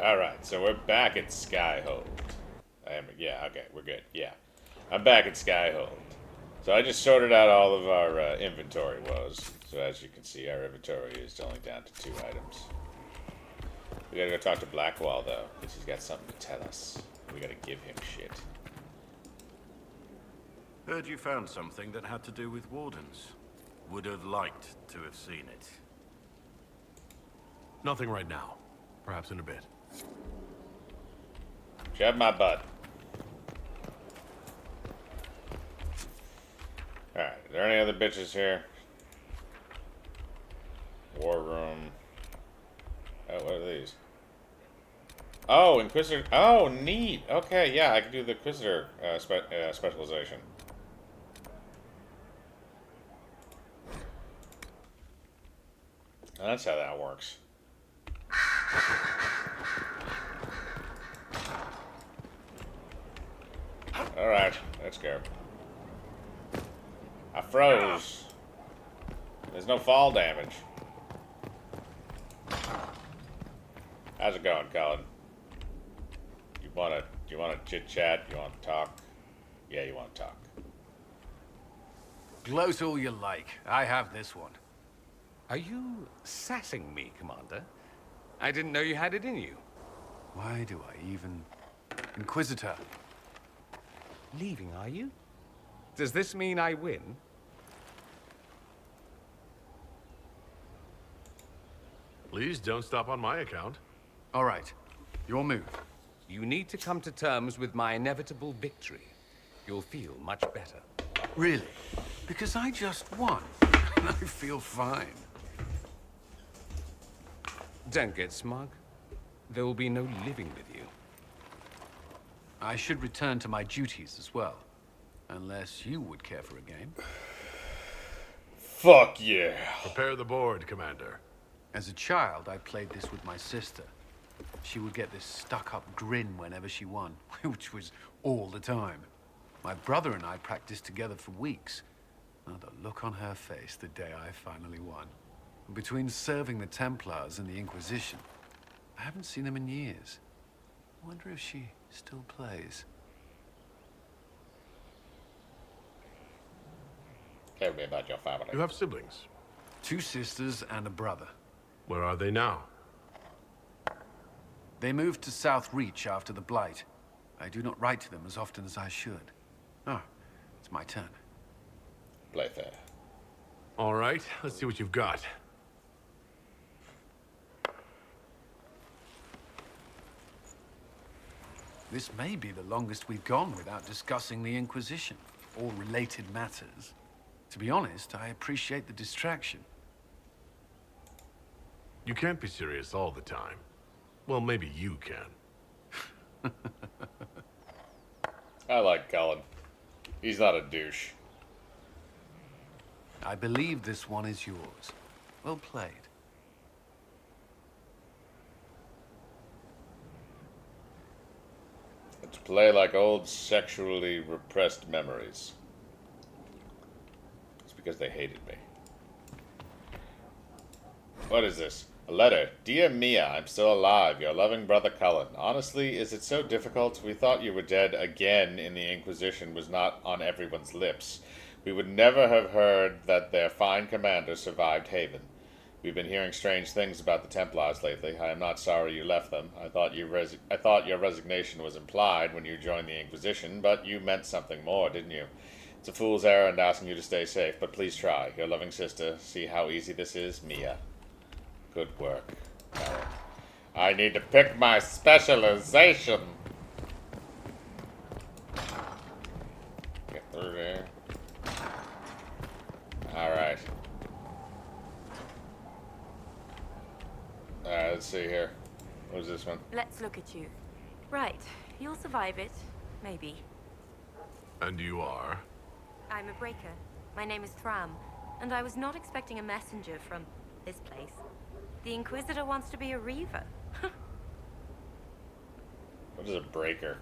Alright, so we're back at Skyhold. Yeah, okay, we're good. Yeah. I'm back at Skyhold. So I just sorted out all of our inventory woes. So as you can see, our inventory is only down to 2 items. We gotta go talk to Blackwall, though, because he's got something to tell us. We gotta give him shit. Heard you found something that had to do with wardens. Would have liked to have seen it. Nothing right now. Perhaps in a bit. Shove my butt. Alright, are there any other bitches here? War room. Oh, what are these? Oh, Inquisitor. Oh, neat. Okay, yeah, I can do the Inquisitor specialization. That's how that works. Alright, let's go. I froze. There's no fall damage. How's it going, Colin? Do you wanna chit chat? You wanna talk? Yeah, you wanna talk. Gloat all you like. I have this one. Are you sassing me, Commander? I didn't know you had it in you. Why do I even... Inquisitor. Leaving, are you? Does this mean I win? Please don't stop on my account. All right. Your move. You need to come to terms with my inevitable victory. You'll feel much better. Really? Because I just won. And I feel fine. Don't get smug. There will be no living with you. I should return to my duties as well. Unless you would care for a game. Fuck yeah. Prepare the board, Commander. As a child, I played this with my sister. She would get this stuck-up grin whenever she won, which was all the time. My brother and I practiced together for weeks. Oh, the look on her face the day I finally won. Between serving the Templars and the Inquisition, I haven't seen them in years. I wonder if she still plays. Tell me about your family. You have siblings. 2 sisters and a brother. Where are they now? They moved to South Reach after the Blight. I do not write to them as often as I should. Oh, it's my turn. Play fair. All right, let's see what you've got. This may be the longest we've gone without discussing the Inquisition, or related matters. To be honest, I appreciate the distraction. You can't be serious all the time. Well, maybe you can. I like Colin. He's not a douche. I believe this one is yours. Well played. Let's play like old sexually repressed memories. It's because they hated me. What is this? A letter. Dear Mia, I'm still alive. Your loving brother Cullen. Honestly, is it so difficult? We thought you were dead again in the Inquisition was not on everyone's lips. We would never have heard that their fine commander survived Haven. We've been hearing strange things about the Templars lately. I am not sorry you left them. I thought your resignation was implied when you joined the Inquisition, but you meant something more, didn't you? It's a fool's errand asking you to stay safe, but please try. Your loving sister. See how easy this is? Mia. Good work. Alright. I need to pick my specialization. Get through there. Alright. Alright, let's see here. What was this one? Let's look at you. Right, you'll survive it. Maybe. And you are? I'm a breaker. My name is Thram, and I was not expecting a messenger from this place. The Inquisitor wants to be a Reaver. What is a breaker?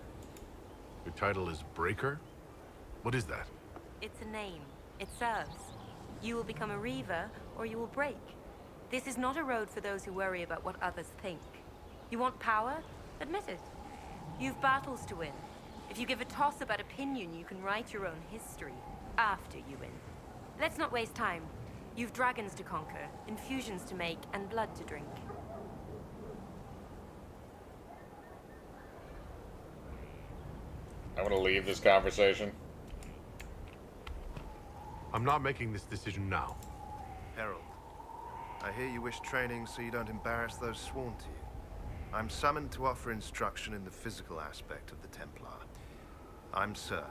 Your title is Breaker? What is that? It's a name. It serves. You will become a Reaver, or you will break. This is not a road for those who worry about what others think. You want power? Admit it. You've battles to win. If you give a toss about opinion, you can write your own history after you win. Let's not waste time. You've dragons to conquer, infusions to make, and blood to drink. I'm gonna leave this conversation. I'm not making this decision now. Herald, I hear you wish training so you don't embarrass those sworn to you. I'm summoned to offer instruction in the physical aspect of the Templar. I'm Sir.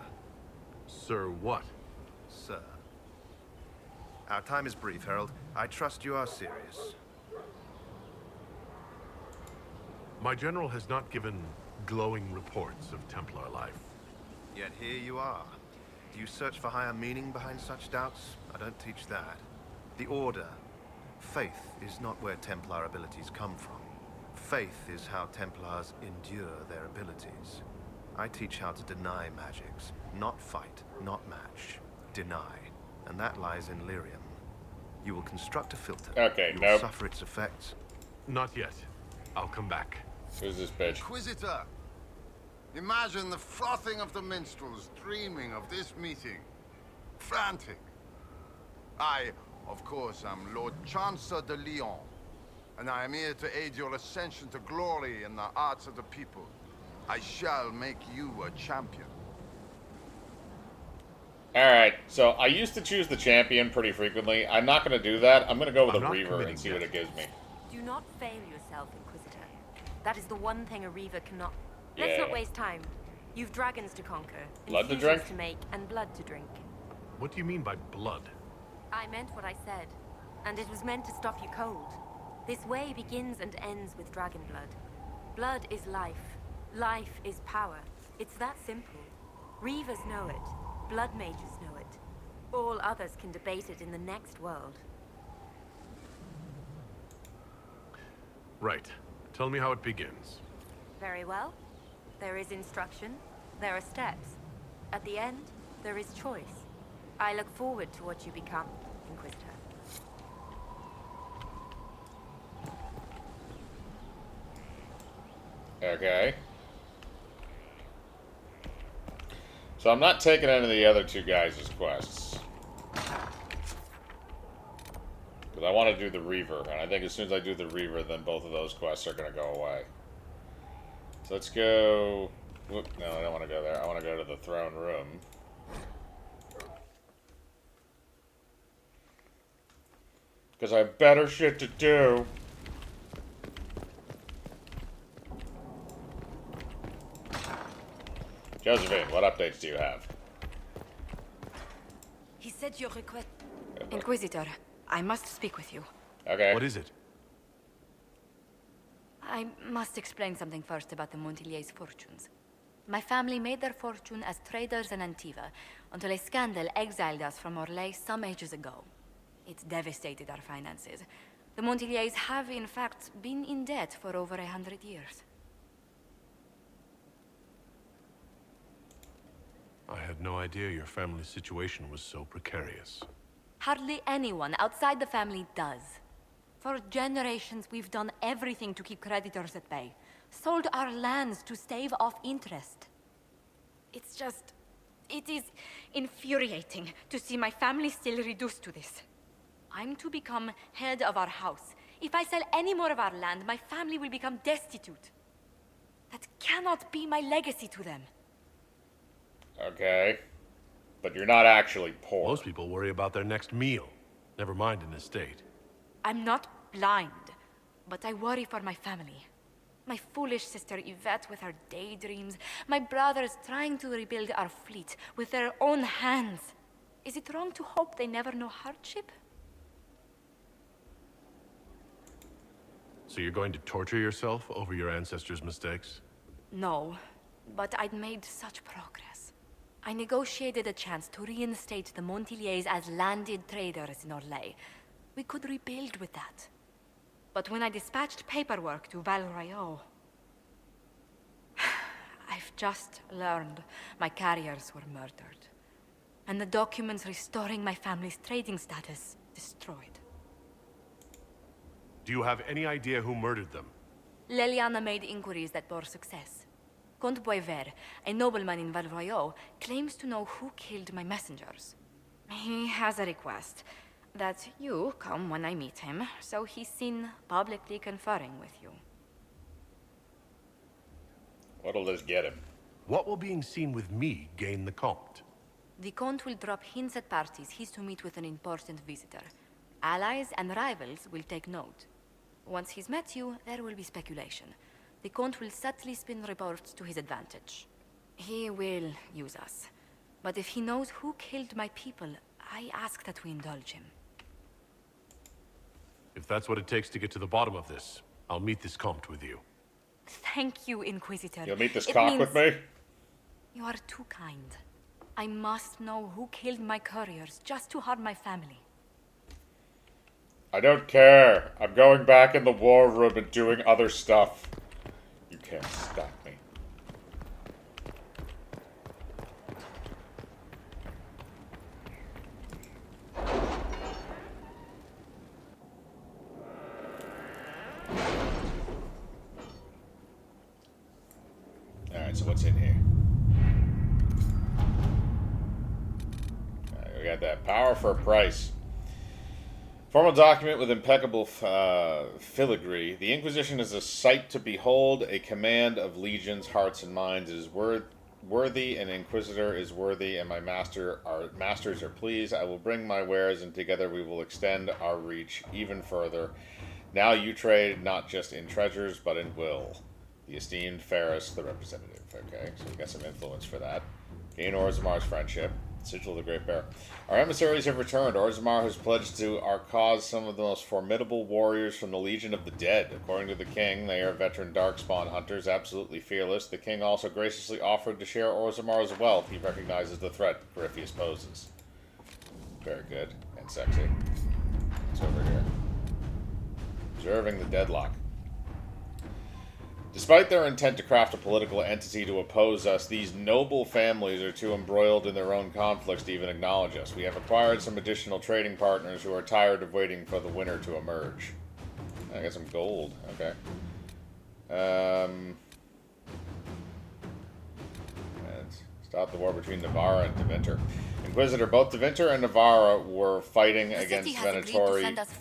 Sir, what? Sir. Our time is brief, Herald. I trust you are serious. My general has not given glowing reports of Templar life. Yet here you are. Do you search for higher meaning behind such doubts? I don't teach that. The Order. Faith is not where Templar abilities come from. Faith is how Templars endure their abilities. I teach how to deny magics. Not fight, not match. Deny. And that lies in lyrium. You will construct a filter. Okay, you nope. will suffer its effects. Not yet. I'll come back. Who's this bitch? Inquisitor! Imagine the frothing of the minstrels dreaming of this meeting. Frantic. I, of course, am Lord Chancellor de Lyon, and I am here to aid your ascension to glory in the hearts of the people. I shall make you a champion. Alright, so I used to choose the champion pretty frequently. I'm not gonna do that. I'm gonna go with I'm a not Reaver committing and see yet. what it gives me. Do not fail yourself, Inquisitor. That is the one thing a Reaver cannot... Let's not Yeah. waste time. You've dragons to conquer, Blood to infusions drink? to make, and blood to drink. What do you mean by blood? I meant what I said, and it was meant to stop you cold. This way begins and ends with dragon blood. Blood is life. Life is power. It's that simple. Reavers know it. Blood mages know it. All others can debate it in the next world. Right. Tell me how it begins. Very well. There is instruction. There are steps. At the end, there is choice. I look forward to what you become, Inquisitor. Okay. So I'm not taking any of the other two guys' quests. Because I want to do the Reaver, and I think as soon as I do the Reaver, then both of those quests are going to go away. So let's go... Whoop, no, I don't want to go there. I want to go to the throne room. Because I have better shit to do. Josephine, what updates do you have? He said your request... Inquisitor, I must speak with you. Okay. What is it? I must explain something first about the Montiliers' fortunes. My family made their fortune as traders in Antiva until a scandal exiled us from Orlais some ages ago. It devastated our finances. The Montiliers have, in fact, been in debt for over 100 years. I had no idea your family's situation was so precarious. Hardly anyone outside the family does. For generations, we've done everything to keep creditors at bay. Sold our lands to stave off interest. It's just... it is infuriating to see my family still reduced to this. I'm to become head of our house. If I sell any more of our land, my family will become destitute. That cannot be my legacy to them. Okay. But you're not actually poor. Most people worry about their next meal, never mind an estate. I'm not blind, but I worry for my family. My foolish sister Yvette with her daydreams. My brothers trying to rebuild our fleet with their own hands. Is it wrong to hope they never know hardship? So you're going to torture yourself over your ancestors' mistakes? No, but I'd made such progress. I negotiated a chance to reinstate the Montiliers as landed traders in Orlais. We could rebuild with that. But when I dispatched paperwork to Val Royeaux, I've just learned my carriers were murdered. And the documents restoring my family's trading status destroyed. Do you have any idea who murdered them? Leliana made inquiries that bore success. Comte Boisvert, a nobleman in Valroyot, claims to know who killed my messengers. He has a request that you come when I meet him, so he's seen publicly conferring with you. What'll this get him? What will being seen with me gain the Comte? The Comte will drop hints at parties he's to meet with an important visitor. Allies and rivals will take note. Once he's met you, there will be speculation. The Comte will subtly spin reports to his advantage. He will use us. But if he knows who killed my people, I ask that we indulge him. If that's what it takes to get to the bottom of this, I'll meet this Comte with you. Thank you, Inquisitor. You'll meet this cock with me? You are too kind. I must know who killed my couriers just to harm my family. I don't care. I'm going back in the war room and doing other stuff. You can't stop me. Alright, so what's in here? Alright, we got that. Power for a price. Formal document with impeccable filigree. The Inquisition is a sight to behold, a command of legions, hearts, and minds. It is worthy, an Inquisitor is worthy, and my masters are pleased. I will bring my wares, and together we will extend our reach even further. Now you trade not just in treasures, but in will. The esteemed Ferris, the representative. Okay, so we got some influence for that. Gain Orzamar's friendship. Sigil of the Great Bear. Our emissaries have returned. Orzammar has pledged to our cause some of the most formidable warriors from the Legion of the Dead. According to the king, they are veteran Darkspawn hunters, absolutely fearless. The king also graciously offered to share Orzammar's wealth. He recognizes the threat Corypheus poses. Very good. And sexy. It's over here. Observing the deadlock. Despite their intent to craft a political entity to oppose us, these noble families are too embroiled in their own conflicts to even acknowledge us. We have acquired some additional trading partners who are tired of waiting for the winner to emerge. I got some gold. Okay. And stop the war between Navarra and Deventer. Inquisitor, both Deventer and Navarra were fighting against Venatori, send us 6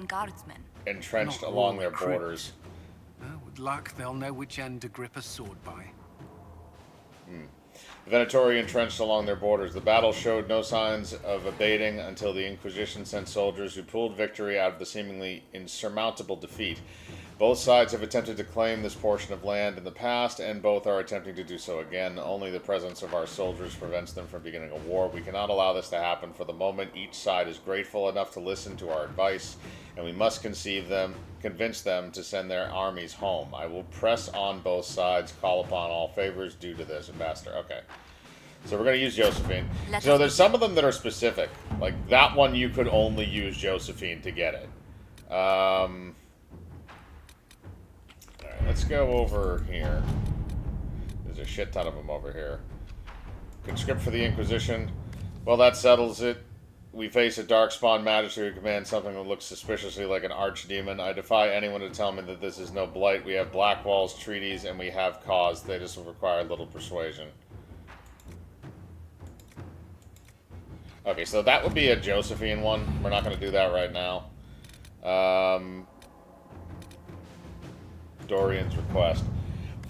guardsmen. entrenched Not along all their equipped. borders. With luck, they'll know which end to grip a sword by. The Venatori entrenched along their borders. The battle showed no signs of abating until the Inquisition sent soldiers who pulled victory out of the seemingly insurmountable defeat. Both sides have attempted to claim this portion of land in the past, and both are attempting to do so again. Only the presence of our soldiers prevents them from beginning a war. We cannot allow this to happen for the moment. Each side is grateful enough to listen to our advice, and we must convince them to send their armies home. I will press on both sides, call upon all favors due to this, Ambassador. Okay. So we're going to use Josephine. So there's some of them that are specific. Like, that one you could only use Josephine to get it. Alright, let's go over here. There's a shit ton of them over here. Conscript for the Inquisition. Well, that settles it. We face a Darkspawn Magistrate who commands something that looks suspiciously like an archdemon. I defy anyone to tell me that this is no blight. We have Blackwall's treaties, and we have cause. They just require little persuasion. Okay, so that would be a Josephine one. We're not going to do that right now. Dorian's request.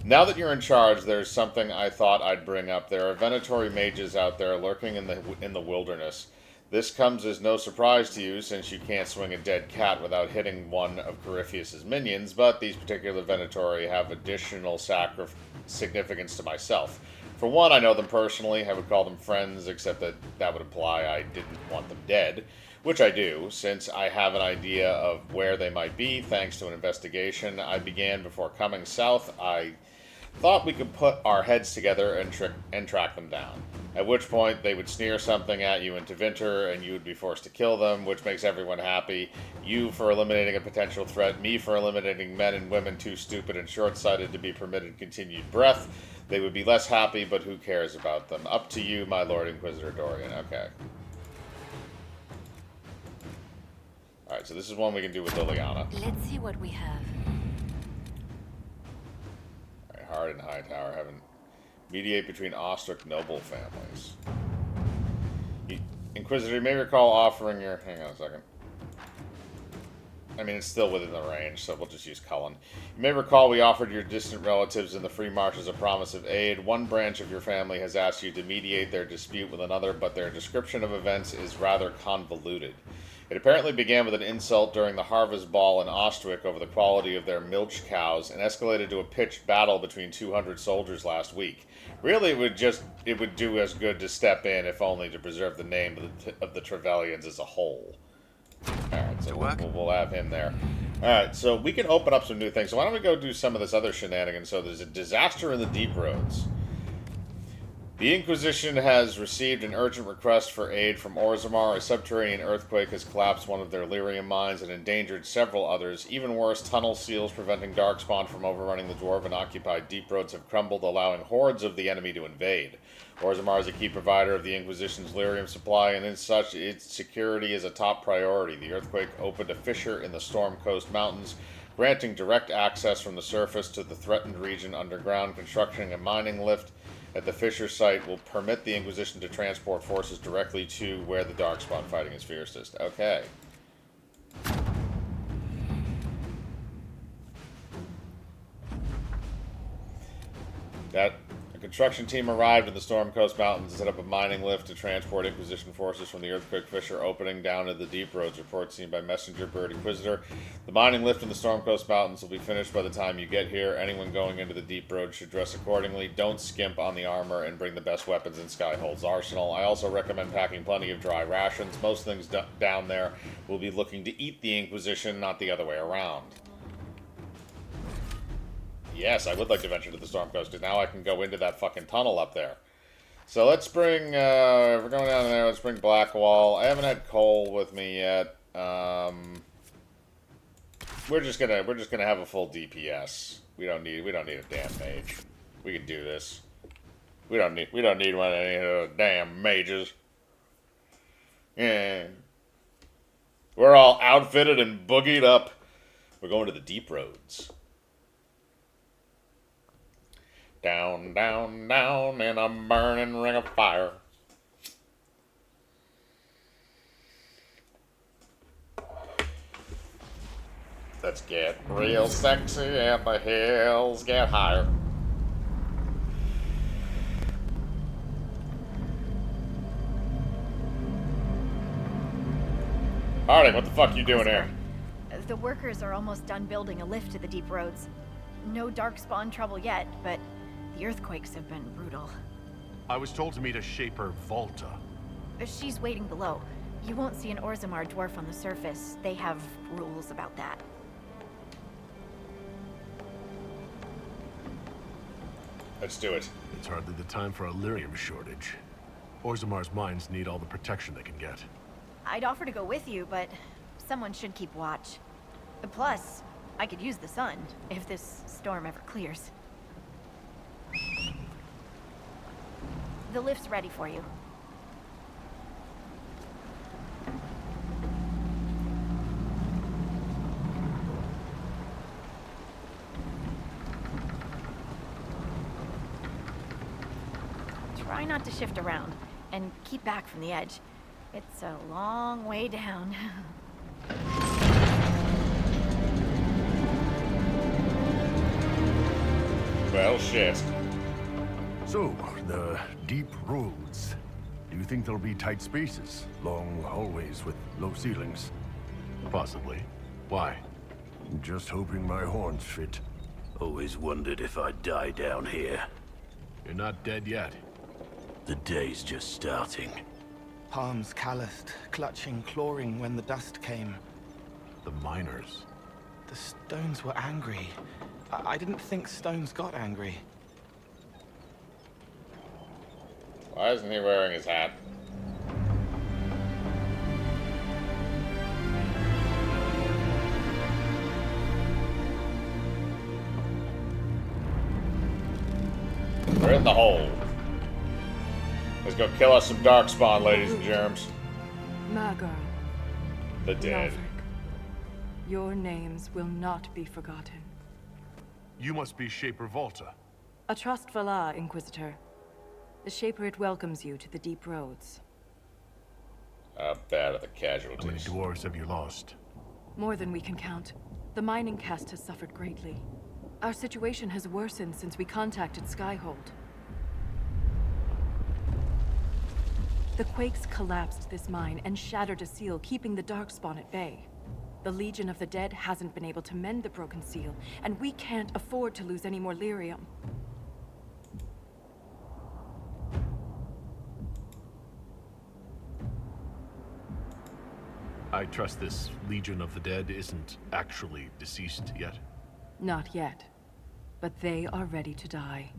Now that you're in charge, there's something I thought I'd bring up. There are Venatori mages out there lurking in the wilderness. This comes as no surprise to you, since you can't swing a dead cat without hitting one of Corypheus's minions, but these particular Venatori have additional significance to myself. For one, I know them personally. I would call them friends, except that would imply I didn't want them dead, which I do, since I have an idea of where they might be, thanks to an investigation I began before coming south. I thought we could put our heads together and track them down. At which point, they would sneer something at you in Deventer, and you would be forced to kill them, which makes everyone happy. You for eliminating a potential threat, me for eliminating men and women too stupid and short-sighted to be permitted continued breath. They would be less happy, but who cares about them? Up to you, my Lord Inquisitor Dorian. Okay. Alright, so this is one we can do with Liliana. Let's see what we have. Guard in Hightower. Haven't mediate between Ostrich noble families. Inquisitor, you may recall offering your... Hang on a second. I mean, it's still within the range, so we'll just use Cullen. You may recall we offered your distant relatives in the Free Marches a promise of aid. One branch of your family has asked you to mediate their dispute with another, but their description of events is rather convoluted. It apparently began with an insult during the Harvest Ball in Ostwick over the quality of their milch cows and escalated to a pitched battle between 200 soldiers last week. Really, it would do us good to step in, if only to preserve the name of the Trevelyan's as a whole. Alright, so we'll have him there. Alright, so we can open up some new things. So why don't we go do some of this other shenanigans? So there's a disaster in the Deep Roads. The Inquisition has received an urgent request for aid from Orzammar. A subterranean earthquake has collapsed one of their lyrium mines and endangered several others. Even worse, tunnel seals preventing Darkspawn from overrunning the Dwarven-occupied Deep Roads have crumbled, allowing hordes of the enemy to invade. Orzammar is a key provider of the Inquisition's lyrium supply, and as such, its security is a top priority. The earthquake opened a fissure in the Storm Coast Mountains, granting direct access from the surface to the threatened region underground. Constructing a mining lift at the fissure site will permit the Inquisition to transport forces directly to where the Darkspawn fighting is fiercest. Okay. A construction team arrived in the Storm Coast Mountains and set up a mining lift to transport Inquisition forces from the earthquake fissure opening down to the Deep Roads. Report seen by Messenger Bird Inquisitor. The mining lift in the Storm Coast Mountains will be finished by the time you get here. Anyone going into the Deep Roads should dress accordingly. Don't skimp on the armor and bring the best weapons in Skyhold's arsenal. I also recommend packing plenty of dry rations. Most things down there will be looking to eat the Inquisition, not the other way around. Yes, I would like to venture to the Storm Coast, because now I can go into that fucking tunnel up there. So let's bring, if we're going down there, let's bring Blackwall. I haven't had Cole with me yet. We're just gonna have a full DPS. We don't need a damn mage. We can do this. We don't need one of any of those damn mages. Yeah. We're all outfitted and boogied up. We're going to the Deep Roads. Down, down, down in a burning ring of fire. Let's get real sexy and the hills get higher. Harding, what the fuck are you doing here? The workers are almost done building a lift to the Deep Roads. No Darkspawn trouble yet, but the earthquakes have been brutal. I was told to meet a Shaper Volta. She's waiting below. You won't see an Orzammar dwarf on the surface. They have rules about that. Let's do it. It's hardly the time for a lyrium shortage. Orzamar's mines need all the protection they can get. I'd offer to go with you, but someone should keep watch. Plus, I could use the sun if this storm ever clears. The lift's ready for you. Try not to shift around, and keep back from the edge. It's a long way down. Well, shit. So, the Deep Roads. Do you think there'll be tight spaces? Long hallways with low ceilings? Possibly. Why? Just hoping my horns fit. Always wondered if I'd die down here. You're not dead yet. The day's just starting. Palms calloused, clutching, clawing when the dust came. The miners. The stones were angry. I didn't think stones got angry. Why isn't he wearing his hat? We're in the hole. Let's go kill us some Darkspawn, ladies and germs. Magor. The dead. Your names will not be forgotten. You must be Shaper Volta. A trustful Inquisitor. The Shaper welcomes you to the Deep Roads. How bad are the How many casualties? dwarves have you lost? More than we can count. The mining caste has suffered greatly. Our situation has worsened since we contacted Skyhold. The quakes collapsed this mine and shattered a seal, keeping the Darkspawn at bay. The Legion of the Dead hasn't been able to mend the broken seal, and we can't afford to lose any more lyrium. I trust this Legion of the Dead isn't actually deceased yet. Not yet. But they are ready to die.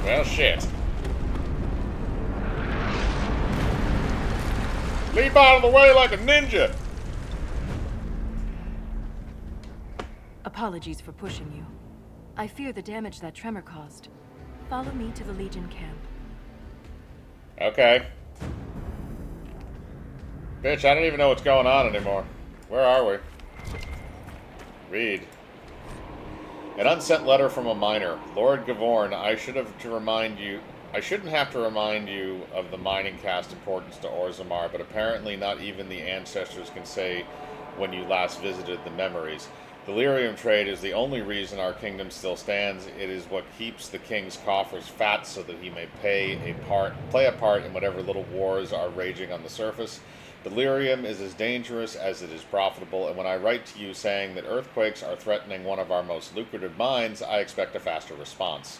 Well, shit. Leap out of the way like a ninja! Apologies for pushing you. I fear the damage that tremor caused. Follow me to the Legion camp. Okay. Bitch, I don't even know what's going on anymore. Where are we? Read. An unsent letter from a miner. Lord Gavorn, I shouldn't have to remind you of the mining caste importance to Orzammar, but apparently not even the ancestors can say when you last visited the memories. The lyrium trade is the only reason our kingdom still stands. It is what keeps the king's coffers fat so that he may play a part in whatever little wars are raging on the surface. Delirium is as dangerous as it is profitable, and when I write to you saying that earthquakes are threatening one of our most lucrative mines, I expect a faster response.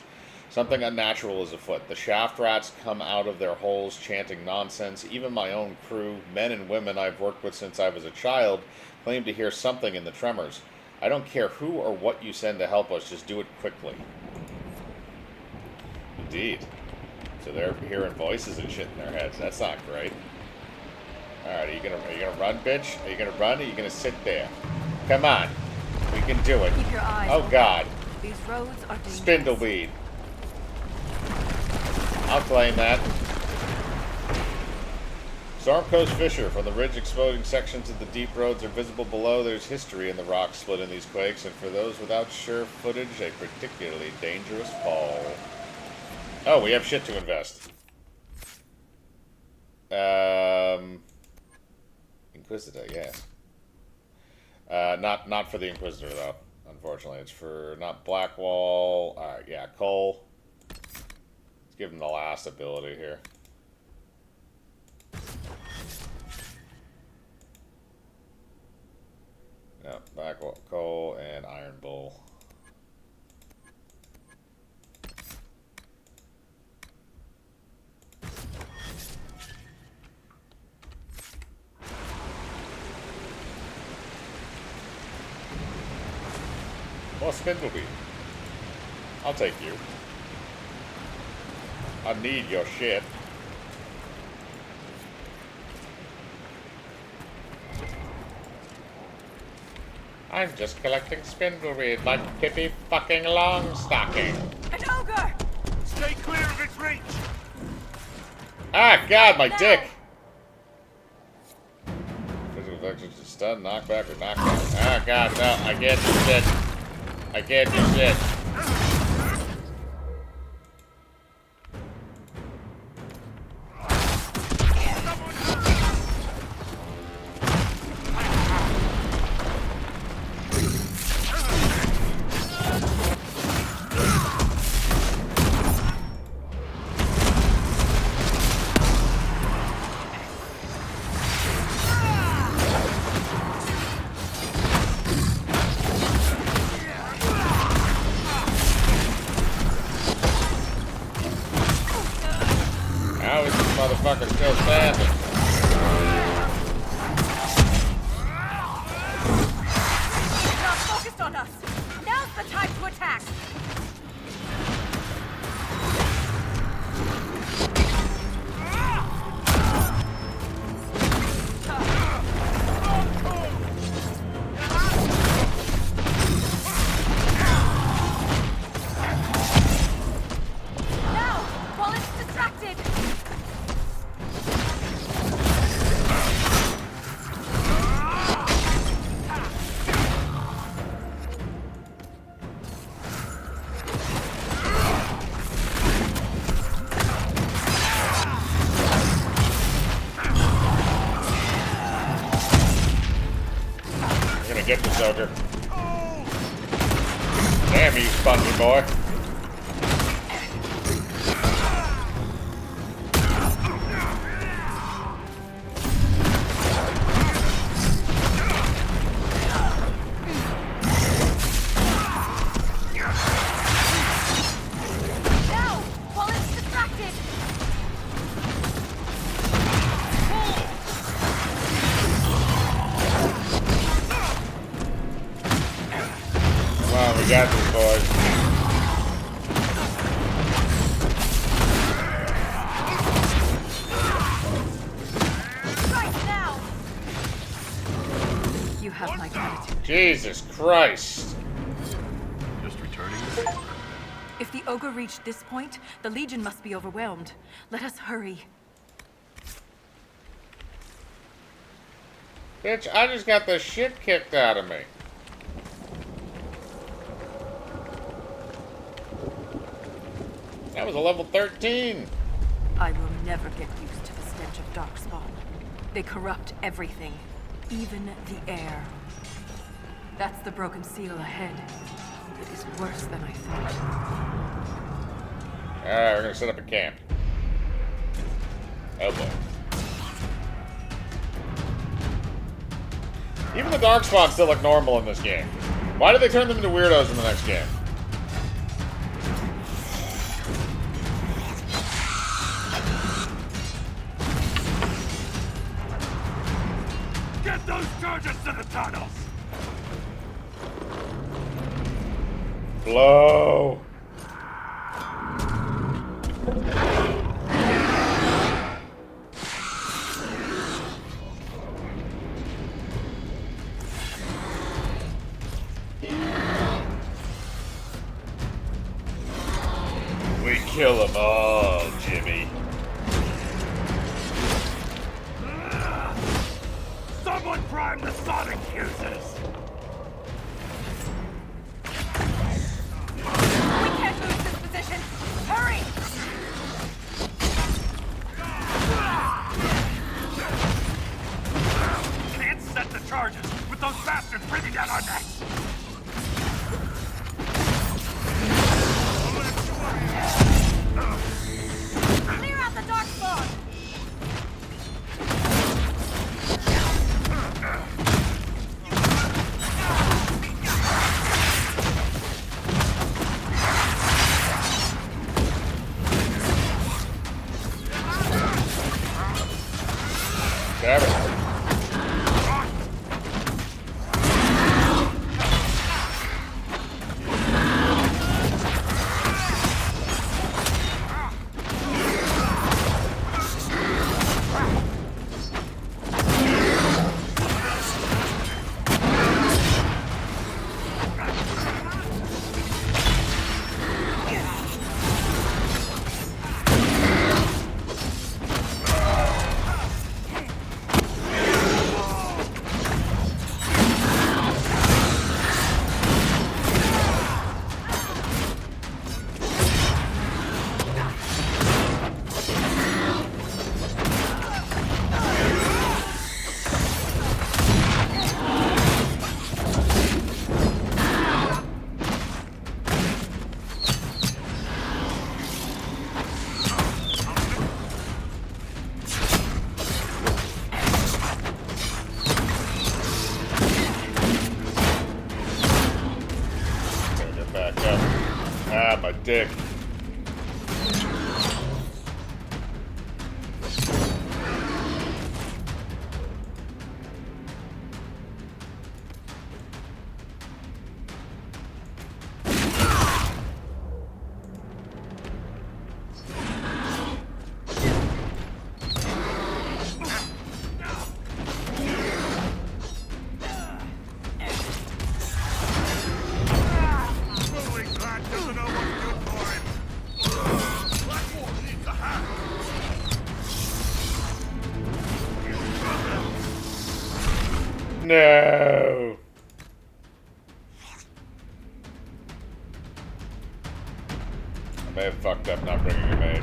Something unnatural is afoot. The shaft rats come out of their holes chanting nonsense. Even my own crew, men and women I've worked with since I was a child, claim to hear something in the tremors. I don't care who or what you send to help us, just do it quickly. Indeed. So they're hearing voices and shit in their heads. That's not great. Alright, are you gonna run, bitch? Are you gonna run or are you gonna sit there? Come on. We can do it. Keep your eyes Oh open. god. These roads are dangerous. Spindleweed. I'll claim that. Stormcoast fissure. From the ridge exploding sections of the deep roads are visible below. There's history in the rocks split in these quakes, and for those without sure footage, a particularly dangerous fall. Oh, we have shit to invest. Inquisitor, yes. Not for the Inquisitor though. Unfortunately, it's for not Blackwall. All right, yeah, Cole. Let's give him the last ability here. Yeah, Blackwall, Cole, and Iron Bull. Well, Spindleweed. I'll take you. I need your shit. I'm just collecting spindleweed like Pippi fucking Longstocking. An ogre! Stay clear of its reach! Ah, God, my dick! Physical effects to stun, knockback, or knockdown. Ah, God, no, I can't do shit. I can't do shit. get this ogre. Damn you, spongy boy. We got this, boys. Right now. You have my gratitude. Jesus Christ. Just returning. If the ogre reached this point, the Legion must be overwhelmed. Let us hurry. Bitch, I just got the shit kicked out of me. That was a level 13. I will never get used to the stench of Darkspawn. They corrupt everything, even the air. That's the broken seal ahead. It is worse than I thought. Alright, we're gonna set up a camp. Oh boy. Even the Darkspawn still look normal in this game. Why did they turn them into weirdos in the next game? Get those charges to the tunnels! Blow. We kill them all, Jimmy. Someone prime the sonic fuses! We can't lose this position. Hurry! Can't set the charges with those bastards breathing down our necks! Clear out the dark spawn! Damn it. My dick. No. I may have fucked up not bringing a mage.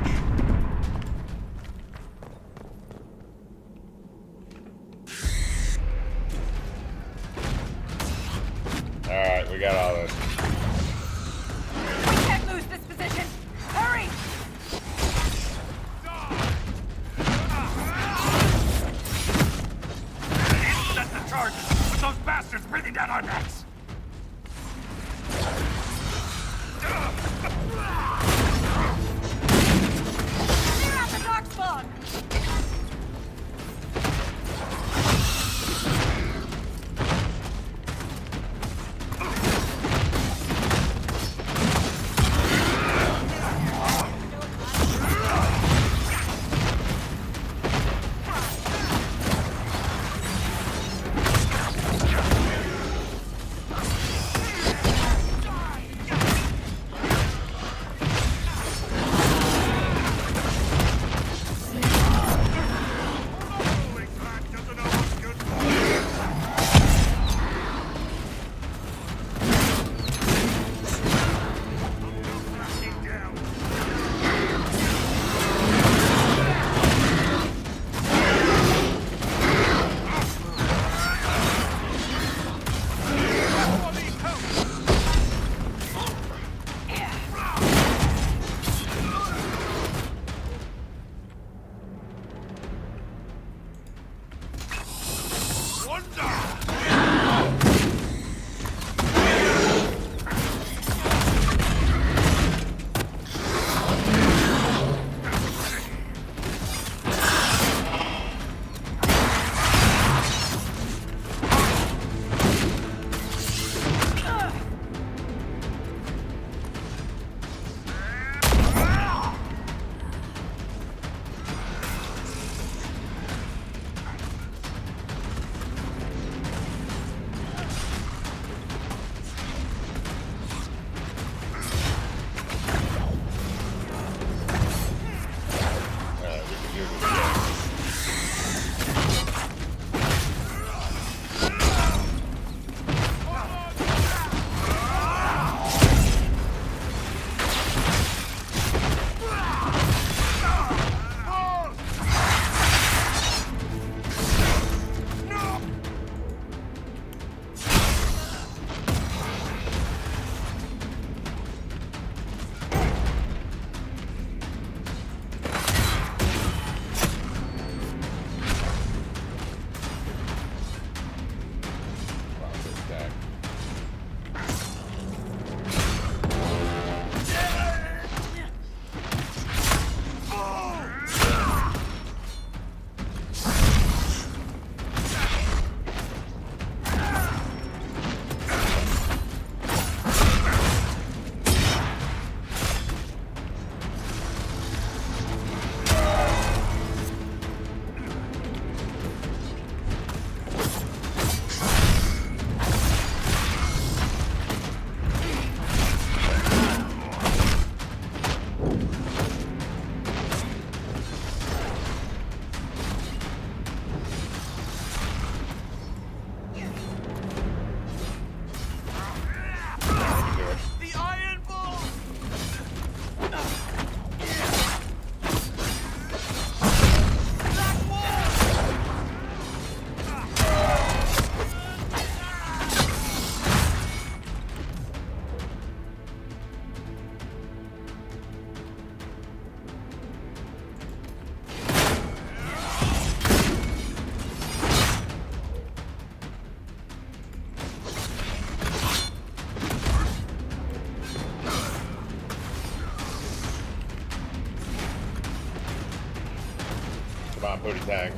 on, Pootie Tang.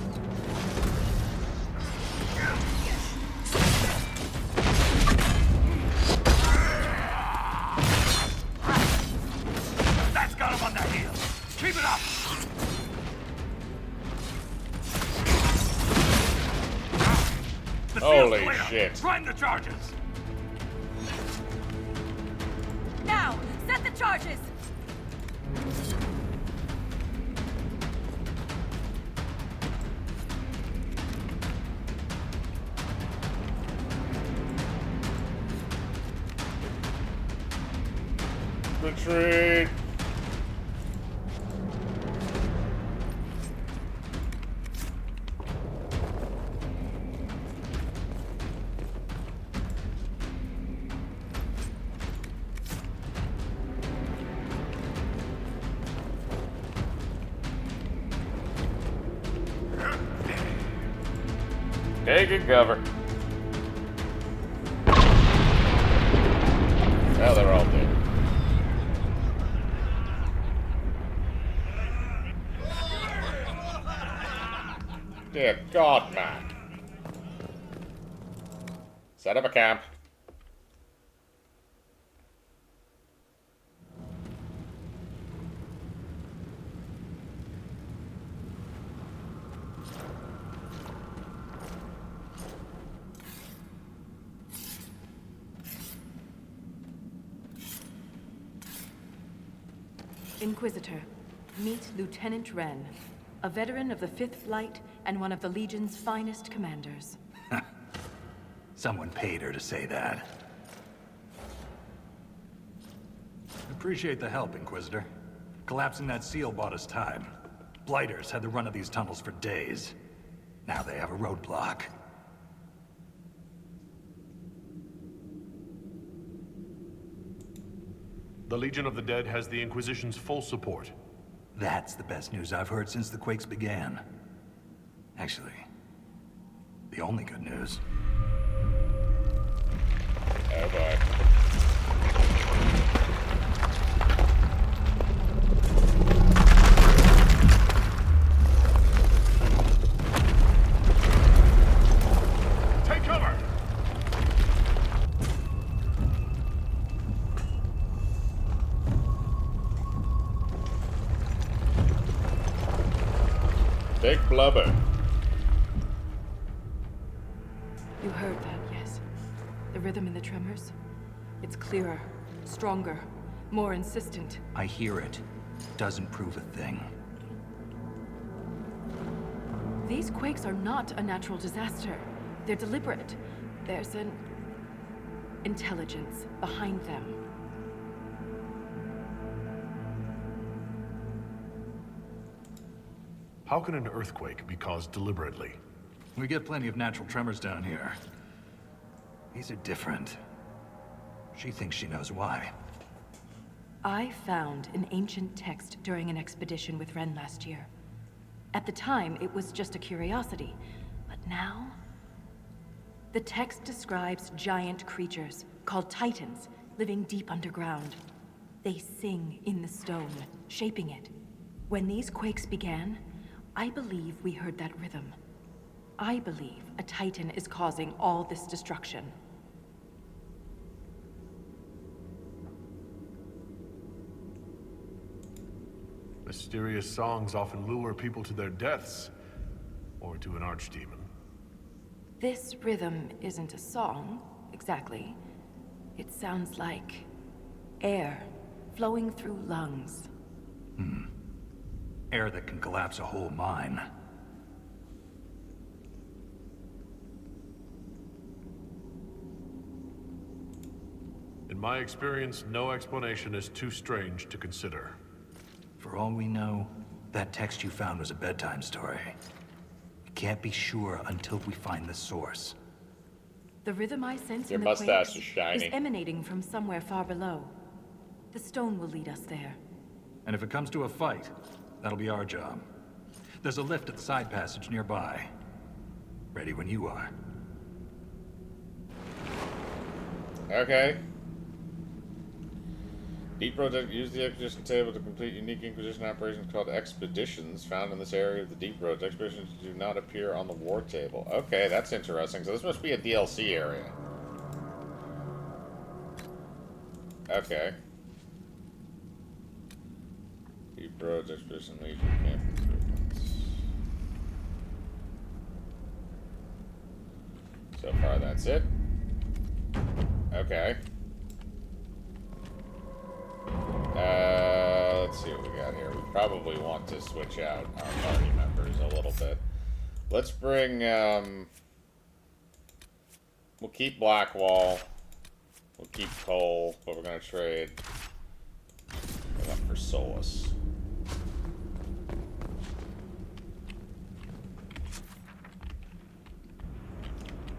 That's got him on the heel. Keep it up. The Holy field's clear. shit. Prime the charges. Now, set the charges! Retreat. Taking cover. Now they're all dead. Dear God, man. Set up a camp. Inquisitor, meet Lieutenant Wren, a veteran of the 5th Flight and one of the Legion's finest commanders. Someone paid her to say that. Appreciate the help, Inquisitor. Collapsing that seal bought us time. Blighters had the run of these tunnels for days. Now they have a roadblock. The Legion of the Dead has the Inquisition's full support. That's the best news I've heard since the quakes began. Actually, the only good news. Oh boy. Take cover! Big blubber. You heard that, yes? The rhythm in the tremors? It's clearer, stronger, more insistent. I hear it. Doesn't prove a thing. These quakes are not a natural disaster. They're deliberate. There's an intelligence behind them. How can an earthquake be caused deliberately? We get plenty of natural tremors down here. These are different. She thinks she knows why. I found an ancient text during an expedition with Wren last year. At the time, it was just a curiosity. But now... the text describes giant creatures, called Titans, living deep underground. They sing in the stone, shaping it. When these quakes began, I believe we heard that rhythm. I believe a Titan is causing all this destruction. Mysterious songs often lure people to their deaths, or to an archdemon. This rhythm isn't a song, exactly. It sounds like air flowing through lungs. Air that can collapse a whole mine. In my experience, no explanation is too strange to consider. For all we know, that text you found was a bedtime story. We can't be sure until we find the source. The rhythm I sense Your in the mustache quakes is shiny. emanating from somewhere far below. The stone will lead us there. And if it comes to a fight, that'll be our job. There's a lift at the side passage nearby. Ready when you are. Okay. Deep Road use the Inquisition table to complete unique Inquisition operations called expeditions found in this area of the Deep Roads. Expeditions do not appear on the war table. Okay, that's interesting. So this must be a DLC area. Okay. Deep Roads, Expedition, Legion, Camp improvements. So far, that's it. Okay. Let's see what we got here. We probably want to switch out our party members a little bit. Let's bring, we'll keep Blackwall. We'll keep Cole, but we're going to trade up for Solus.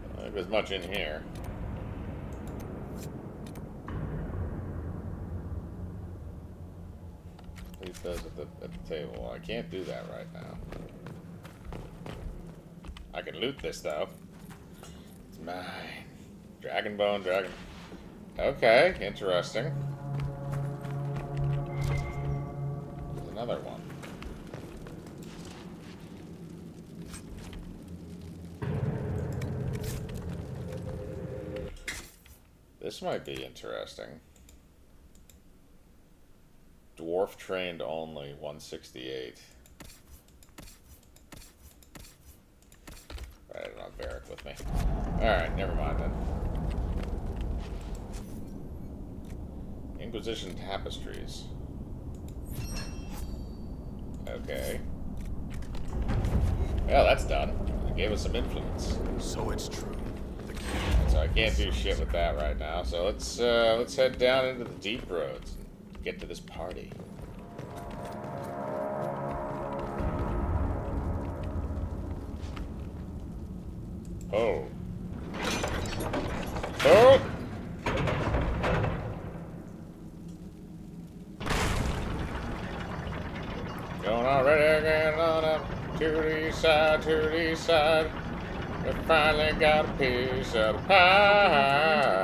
I don't think there's much in here. Leave those at the table. I can't do that right now. I can loot this, though. It's mine. Dragon bone, dragon... Okay, interesting. There's another one. This might be interesting. Dwarf trained only, 168. Right, I don't have Varric with me. Alright, never mind then. Inquisition tapestries. Okay. Well, that's done. It gave us some influence. So it's true. So I can't do shit with that right now. So let's head down into the deep roads and get to this party. Oh. Oh! Going already again on up to the side, to the side. We finally got a piece of the pie.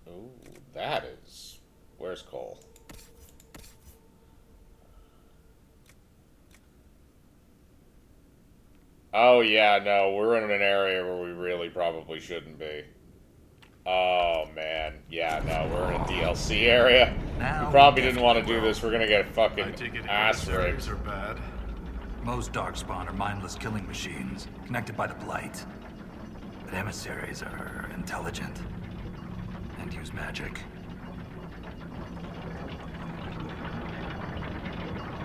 Ooh, that is... Where's Cole? Oh, yeah, no, we're in an area where we really probably shouldn't be. Oh, man. Yeah, no, we're in a DLC area. Now we probably didn't want to do this. We're gonna get fucking ass raped. Are bad. Most Darkspawn are mindless killing machines, connected by the Blight. But emissaries are intelligent and use magic.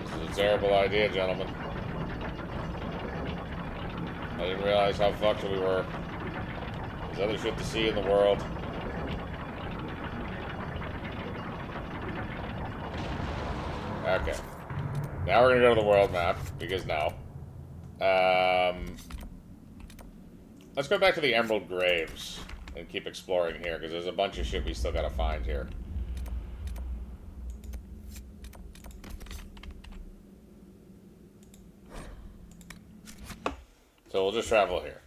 This is a terrible idea, gentlemen. I didn't realize how fucked we were. There's other shit to see in the world. Okay. Now we're gonna go to the world map, because no. Let's go back to the Emerald Graves and keep exploring here, because there's a bunch of shit we still gotta find here. So we'll just travel here.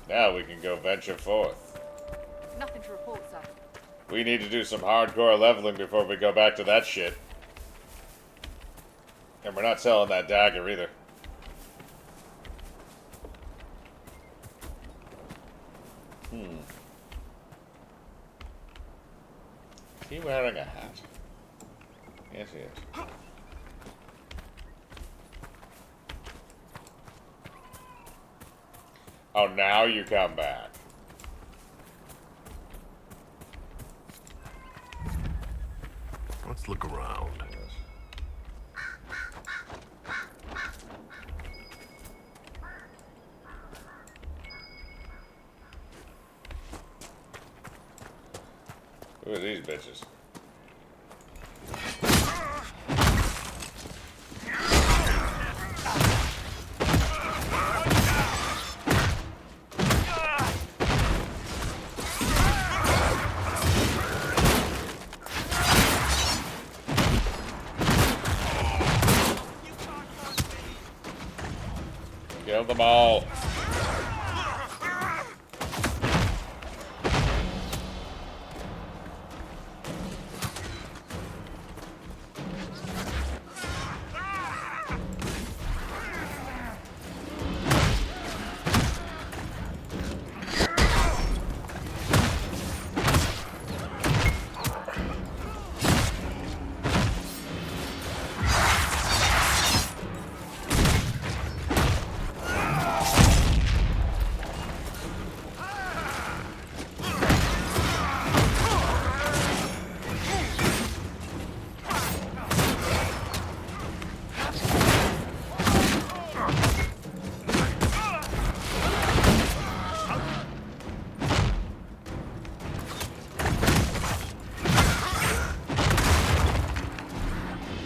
Now we can go venture forth. Nothing to report, sir. We need to do some hardcore leveling before we go back to that shit. And we're not selling that dagger either. Is he wearing a hat? Yes, he is. Oh, now you come back. Let's look around. Who are these bitches? Kill them all.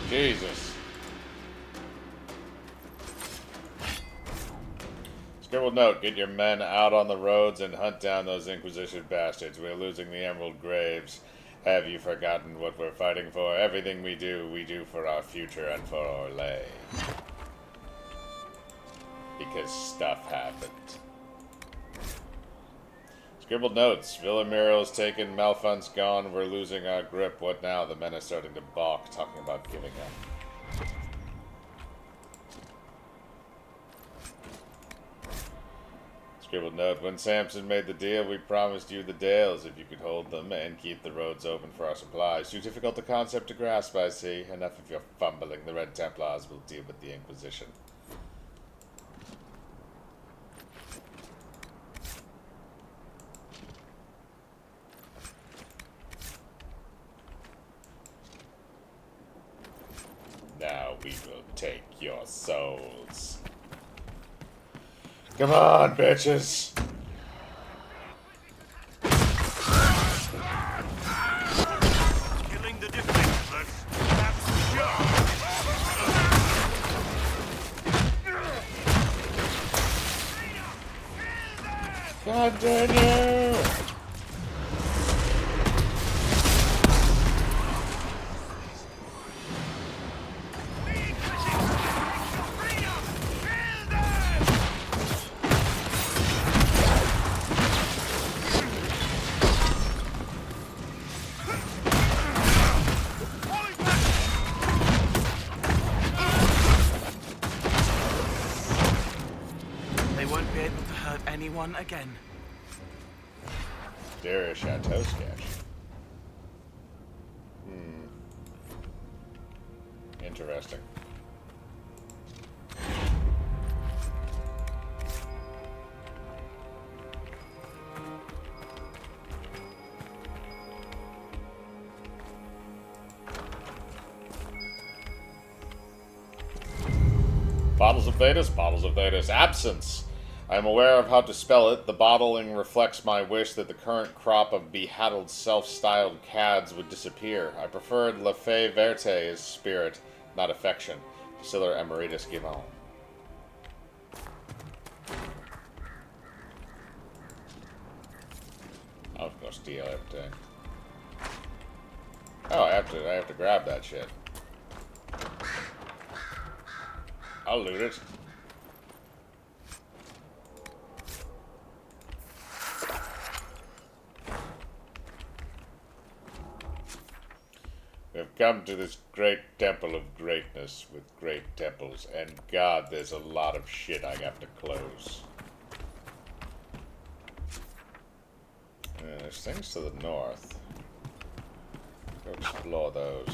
Jesus. Scribbled note, get your men out on the roads and hunt down those Inquisition bastards. We're losing the Emerald Graves. Have you forgotten what we're fighting for? Everything we do for our future and for Orlais. Because stuff happened. Scribbled notes. Villamiro's taken, Malfun's gone, we're losing our grip. What now? The men are starting to balk, talking about giving up. Scribbled note. When Samson made the deal, we promised you the Dales if you could hold them and keep the roads open for our supplies. Too difficult a concept to grasp, I see. Enough of your fumbling. The Red Templars will deal with the Inquisition. Now we will take your souls. Come on, bitches! Killing the defenseless. That's the job. Continue! They won't be able to hurt anyone again. There is Chateau sketch. Interesting. Bottles of Thetis, bottles of Thetis. Absence. I am aware of how to spell it. The bottling reflects my wish that the current crop of behaddled self-styled cads would disappear. I preferred La Fée Verte as spirit, not affection. Faciller Emeritus Gimon. I'll go steal everything. Oh, I have to grab that shit. I'll loot it. We have come to this great temple of greatness with great temples, and God, there's a lot of shit I have to close. There's things to the north. Go explore those.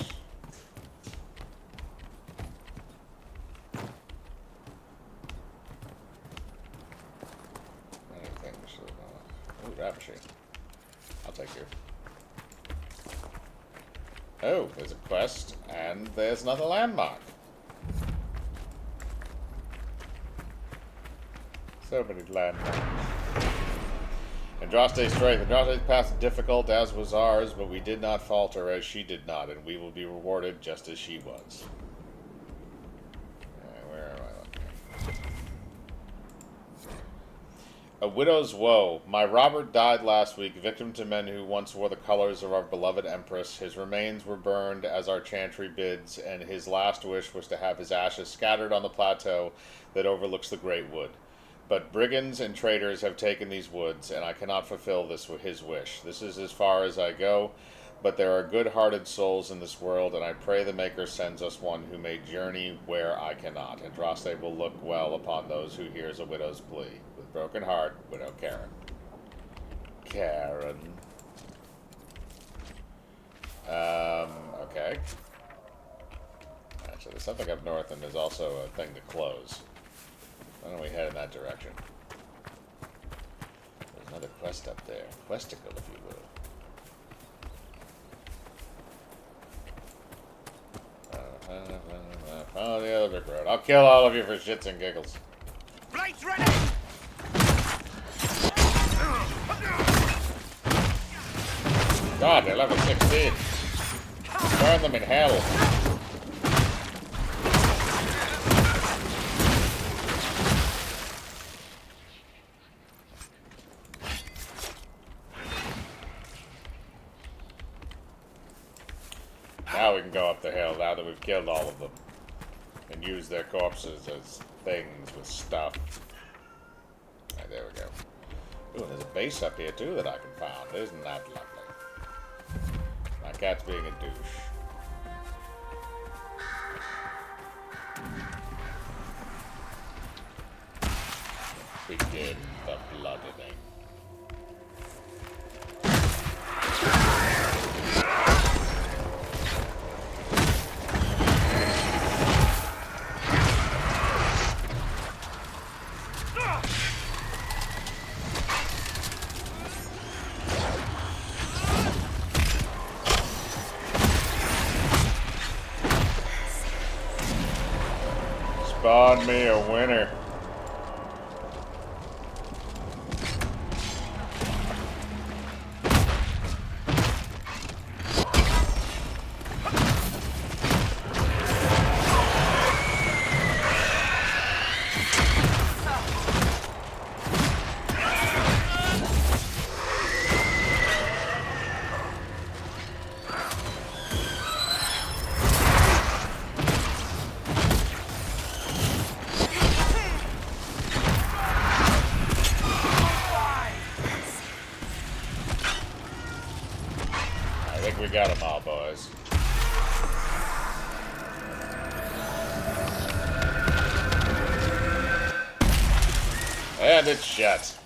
Anything to the north. Ooh, grab machine. I'll take you. Oh, there's a quest, and there's another landmark. So many landmarks. Andraste's strength. Andraste's path is difficult, as was ours, but we did not falter as she did not, and we will be rewarded just as she was. Where am I looking? A widow's woe. My Robert died last week, victim to men who once wore the colors of our beloved Empress. His remains were burned as our chantry bids, and his last wish was to have his ashes scattered on the plateau that overlooks the Great Wood. But brigands and traitors have taken these woods, and I cannot fulfill his wish. This is as far as I go, but there are good-hearted souls in this world, and I pray the Maker sends us one who may journey where I cannot. Andraste will look well upon those who hears a widow's plea. With broken heart, Widow Karen. Karen. Okay. Actually, there's something up north, and there's also a thing to close. Why don't we head in that direction? There's another quest up there. Questicle, if you will. Follow the other brick road. I'll kill all of you for shits and giggles. Blades ready! God, they're level 16. Burn them in hell. Now we can go up the hill, now that we've killed all of them. And use their corpses as things with stuff. Alright, there we go. Ooh, there's a base up here too that I can find. Isn't that lovely? My cat's being a douche. Begin the bloodening. Spawn me a winner. We got them all, boys. And it's shut.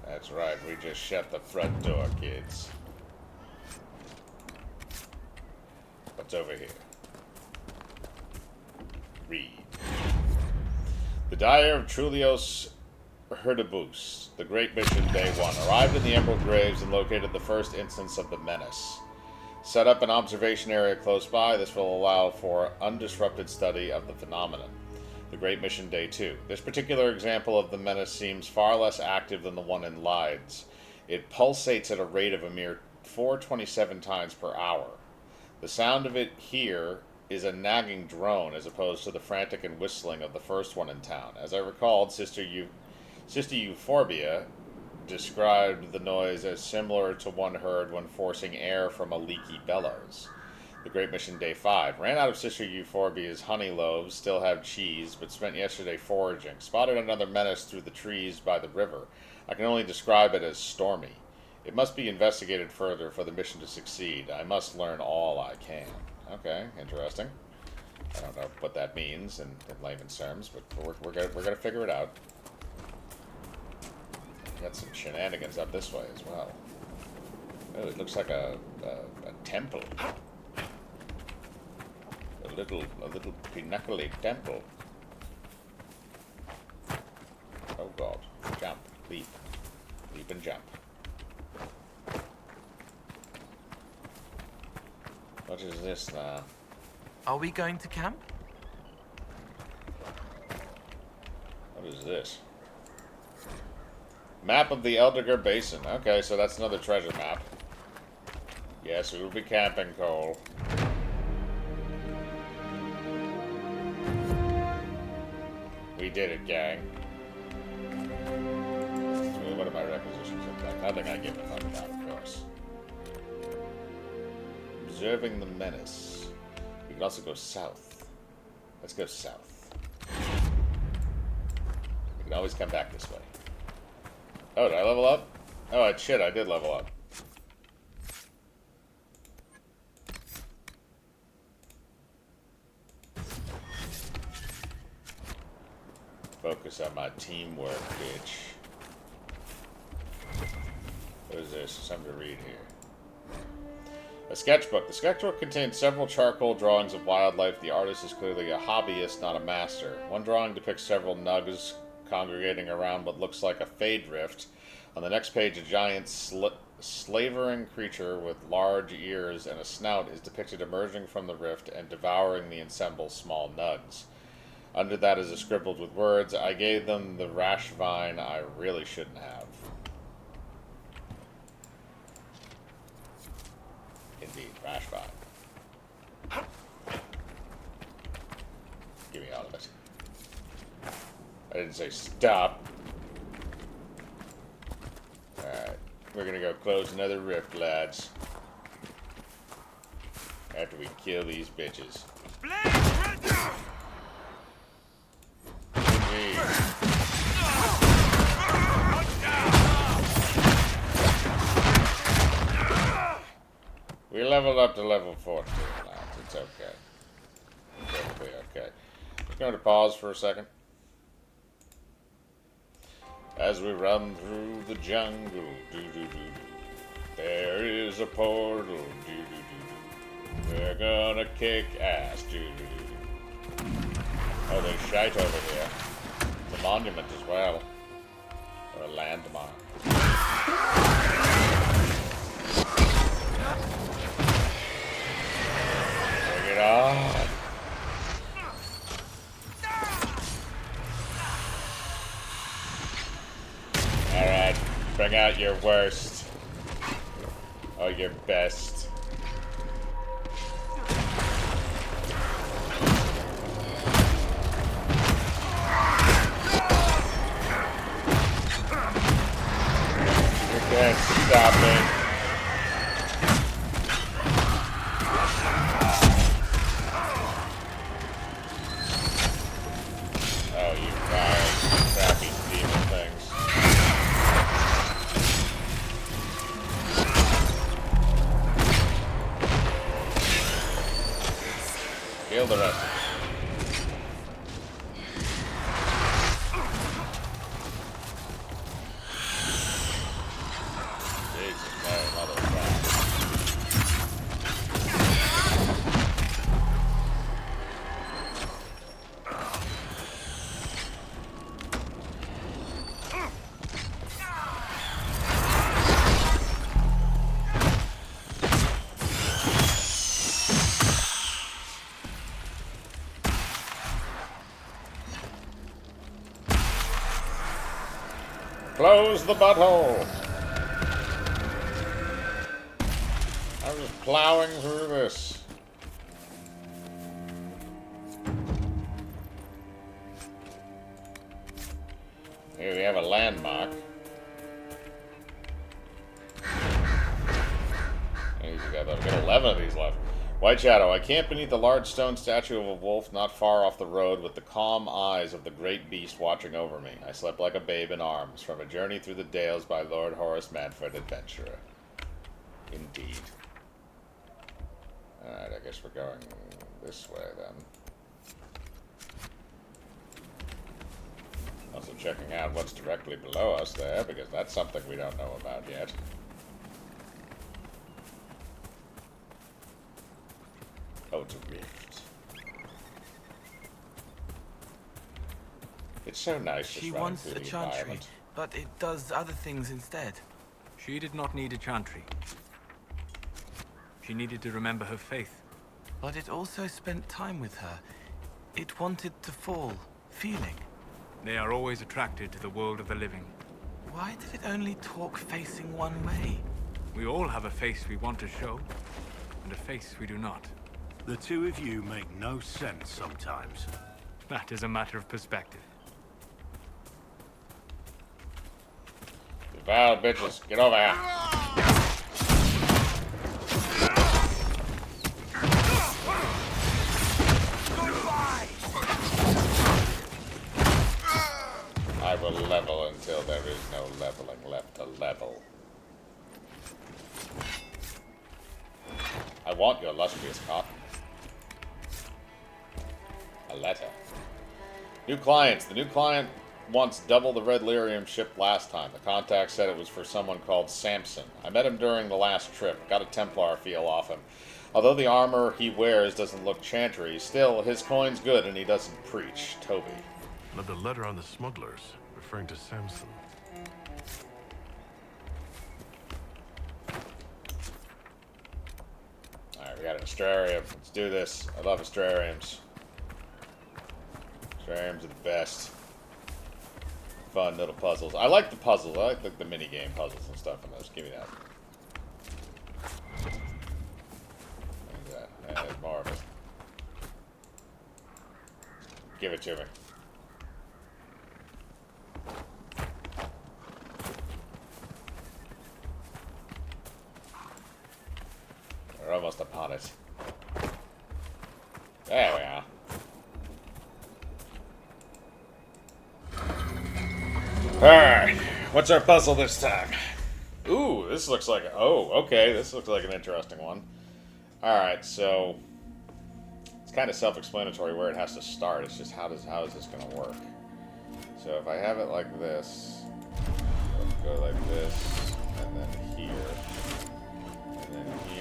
That's right, we just shut the front door, kids. What's over here? Read. The Dire of Trulios Herdibus, the Great Mission, Day 1, arrived in the Emerald Graves and located the first instance of the menace. Set up an observation area close by, this will allow for undisrupted study of the phenomenon. The Great Mission, Day 2. This particular example of the menace seems far less active than the one in Lides. It pulsates at a rate of a mere 427 times per hour. The sound of it here is a nagging drone as opposed to the frantic and whistling of the first one in town. As I recalled, Sister Euphorbia described the noise as similar to one heard when forcing air from a leaky bellows. The Great Mission, Day 5. Ran out of Sister Euphorbia's honey loaves, still have cheese, but spent yesterday foraging. Spotted another menace through the trees by the river. I can only describe it as stormy. It must be investigated further for the mission to succeed. I must learn all I can. Okay, interesting. I don't know what that means in layman's terms, but we're gonna figure it out. Got some shenanigans up this way as well. Oh, it looks like a temple. A little pinnacly temple. Oh god. Jump. Leap. Leap and jump. What is this now? Are we going to camp? What is this? Map of the Eldiger Basin. Okay, so that's another treasure map. Yes, we will be camping, Cole. We did it, gang. What are my requisitions look like? Nothing I give a fuck about, of course. Observing the menace. We can also go south. Let's go south. We can always come back this way. Oh, did I level up? Oh, shit, I did level up. Focus on my teamwork, bitch. What is this? Something to read here. A sketchbook. The sketchbook contains several charcoal drawings of wildlife. The artist is clearly a hobbyist, not a master. One drawing depicts several nugs congregating around what looks like a fade rift. On the next page, a giant slavering creature with large ears and a snout is depicted emerging from the rift and devouring the ensemble's small nugs. Under that is a scribbled with words, I gave them the rash vine I really shouldn't have. Indeed, rash vine. Give me all of it. I didn't say stop. Alright, we're gonna go close another rift, lads. After we kill these bitches. We leveled up to level 14, lads. It's okay. It'll be okay. Just going to pause for a second. As we run through the jungle, there is a portal, we're gonna kick ass, Oh, there's shite over here. The monument as well. Or a landmark. Bring it on! Alright, bring out your worst. Or your best. Can't stop me. Oh, you crappy demon things. Kill the rest. Close the butthole! I'm just plowing through this. Here we have a landmark. Easy, I've got 11 of these left. White Shadow, I camp beneath the large stone statue of a wolf not far off the road with the calm eyes of the great beast watching over me. I slept like a babe in arms from a journey through the dales by Lord Horace Manfred, adventurer. Indeed. Alright, I guess we're going this way then. Also checking out what's directly below us there, because that's something we don't know about yet. Oh, it's a rift. It's so nice just She running wants through a the chantry, environment. but it does other things instead. She did not need a chantry. She needed to remember her faith. But it also spent time with her. It wanted to fall, feeling. They are always attracted to the world of the living. Why did it only talk facing one way? We all have a face we want to show, and a face we do not. The two of you make no sense sometimes. That is a matter of perspective. Foul bitches, get over here. I will level until there is no leveling left to level. I want your illustrious cotton. A letter. New clients. The new client wants double the red lyrium shipped last time. The contact said it was for someone called Samson. I met him during the last trip. Got a Templar feel off him. Although the armor he wears doesn't look chantry, still, his coin's good and he doesn't preach. Toby. Another letter on the smugglers, referring to Samson. Alright, we got an astrarium. Let's do this. I love astrariums. Astrariums are the best. Fun little puzzles. I like the puzzles. I like the mini-game puzzles and stuff in those. Give me that. What is that? There's more of it. Give it to me. We're almost upon it. There we are. Alright, what's our puzzle this time? Ooh, this looks like... Oh, okay, this looks like an interesting one. Alright, so... It's kind of self-explanatory where it has to start. It's just how is this going to work? So if I have it like this... Let's go like this, and then here... And then here...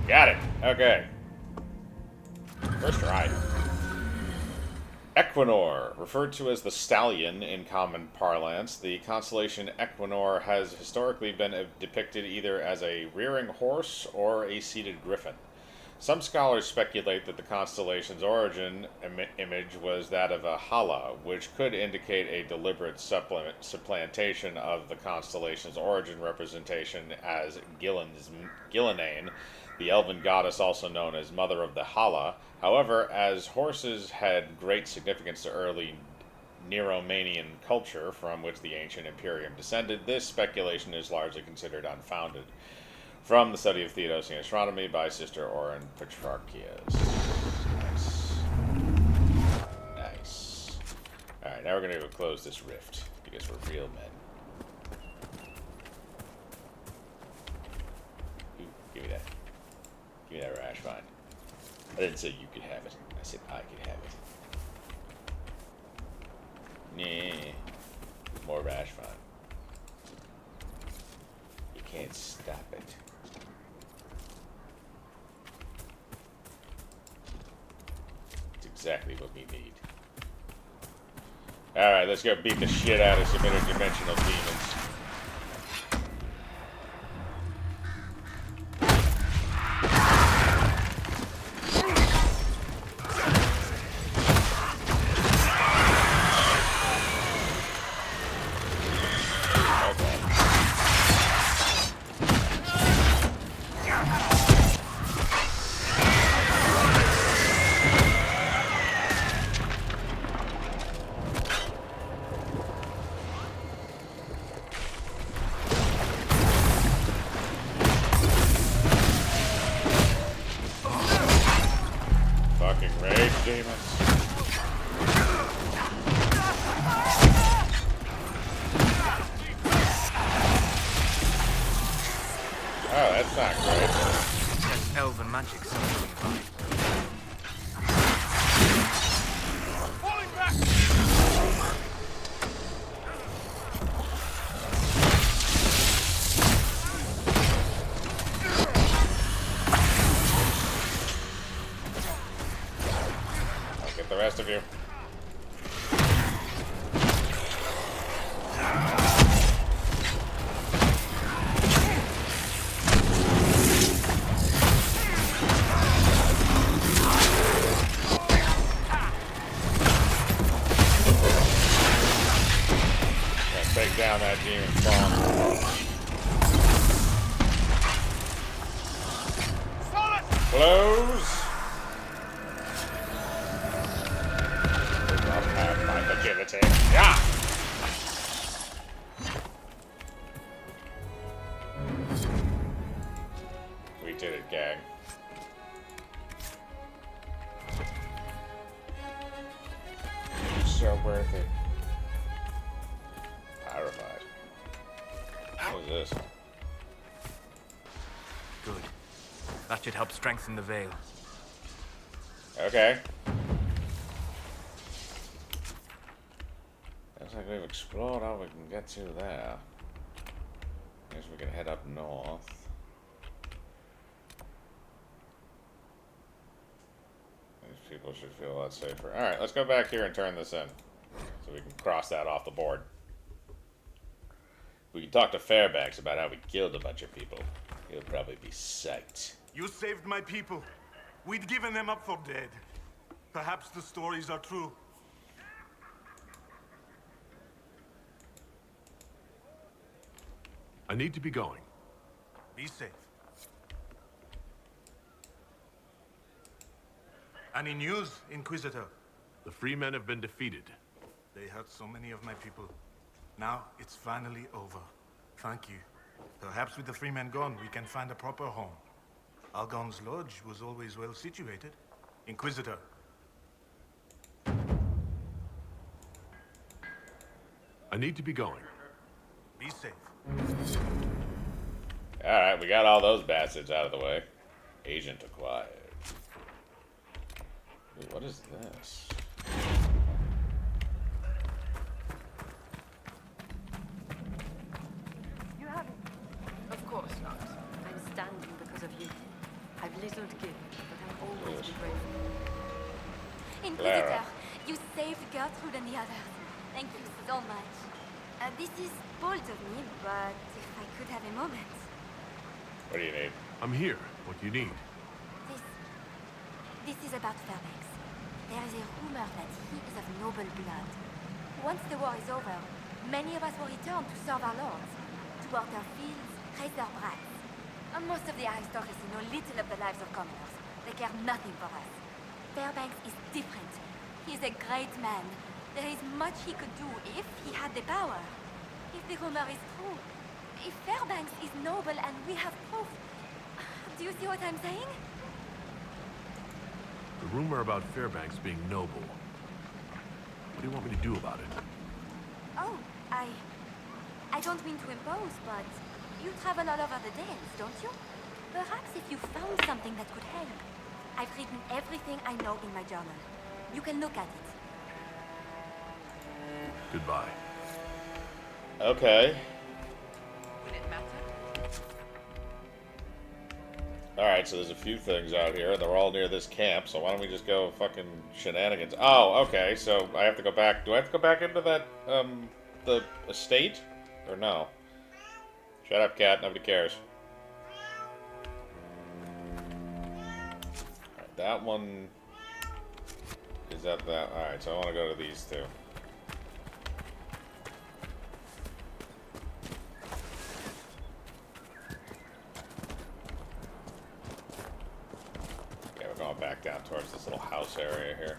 Got it. Okay. First try. Equinor, referred to as the stallion in common parlance, the constellation Equinor has historically been depicted either as a rearing horse or a seated griffin. Some scholars speculate that the constellation's origin image was that of a hala, which could indicate a deliberate supplantation of the constellation's origin representation as Gillenane, the elven goddess also known as Mother of the Hala. However, as horses had great significance to early Neromanian culture, from which the ancient Imperium descended, this speculation is largely considered unfounded. From the study of Theodosian astronomy by Sister Oren Petrarchias. Nice. Nice. Alright, now we're going to go close this rift, because we're real men. Ooh, give me that. Give me that rash vine. I didn't say you could have it. I said I could have it. Nah. More rash vine. You can't stop it. It's exactly what we need. Alright, let's go beat the shit out of some interdimensional demons. magic somewhere nearby. Falling back! I'll get the rest of you. Take down that demon spawn. Close. I'll have my virginity. Yeah. We did it, gang. So worth it. Pyramide. What is this? Good. That should help strengthen the veil. Okay. Looks like we've explored all we can get to there. Guess we can head up north. These people should feel a lot safer. Alright, let's go back here and turn this in. So we can cross that off the board. We can talk to Fairbanks about how we killed a bunch of people. He'll probably be psyched. You saved my people. We'd given them up for dead. Perhaps the stories are true. I need to be going. Be safe. Any news, Inquisitor? The Freemen have been defeated. They hurt so many of my people. Now it's finally over. Thank you. Perhaps with the Freemen gone, we can find a proper home. Algon's lodge was always well situated. Inquisitor. I need to be going. Be safe. Alright, we got all those bastards out of the way. Agent acquired. Wait, what is this? You haven't. Of course not. I'm standing because of you. I've little to give, but I'll always be grateful. Inquisitor, Clara. you saved Gertrude and the others. Thank you so much. This is bold of me, but if I could have a moment. What do you need? I'm here. What do you need? This is about Fairbanks. There is a rumor that he is of noble blood. Once the war is over, many of us will return to serve our lords, to work their fields, raise their brats. And most of the aristocracy know little of the lives of commoners. They care nothing for us. Fairbanks is different. He is a great man. There is much he could do if he had the power. If the rumor is true, if Fairbanks is noble and we have proof. Do you see what I'm saying? The rumor about Fairbanks being noble. What do you want me to do about it? Oh, I don't mean to impose, but you travel all over the Dales, don't you? Perhaps if you found something that could help. I've written everything I know in my journal. You can look at it. Goodbye. Okay. Would it matter? Alright, so there's a few things out here. They're all near this camp, so why don't we just go fucking shenanigans? Oh, okay, so I have to go back. Do I have to go back into that, the estate? Or no? Shut up, cat. Nobody cares. Alright, that one is at that. Alright, so I want to go to these two. Yeah, we're going back down towards this little house area here.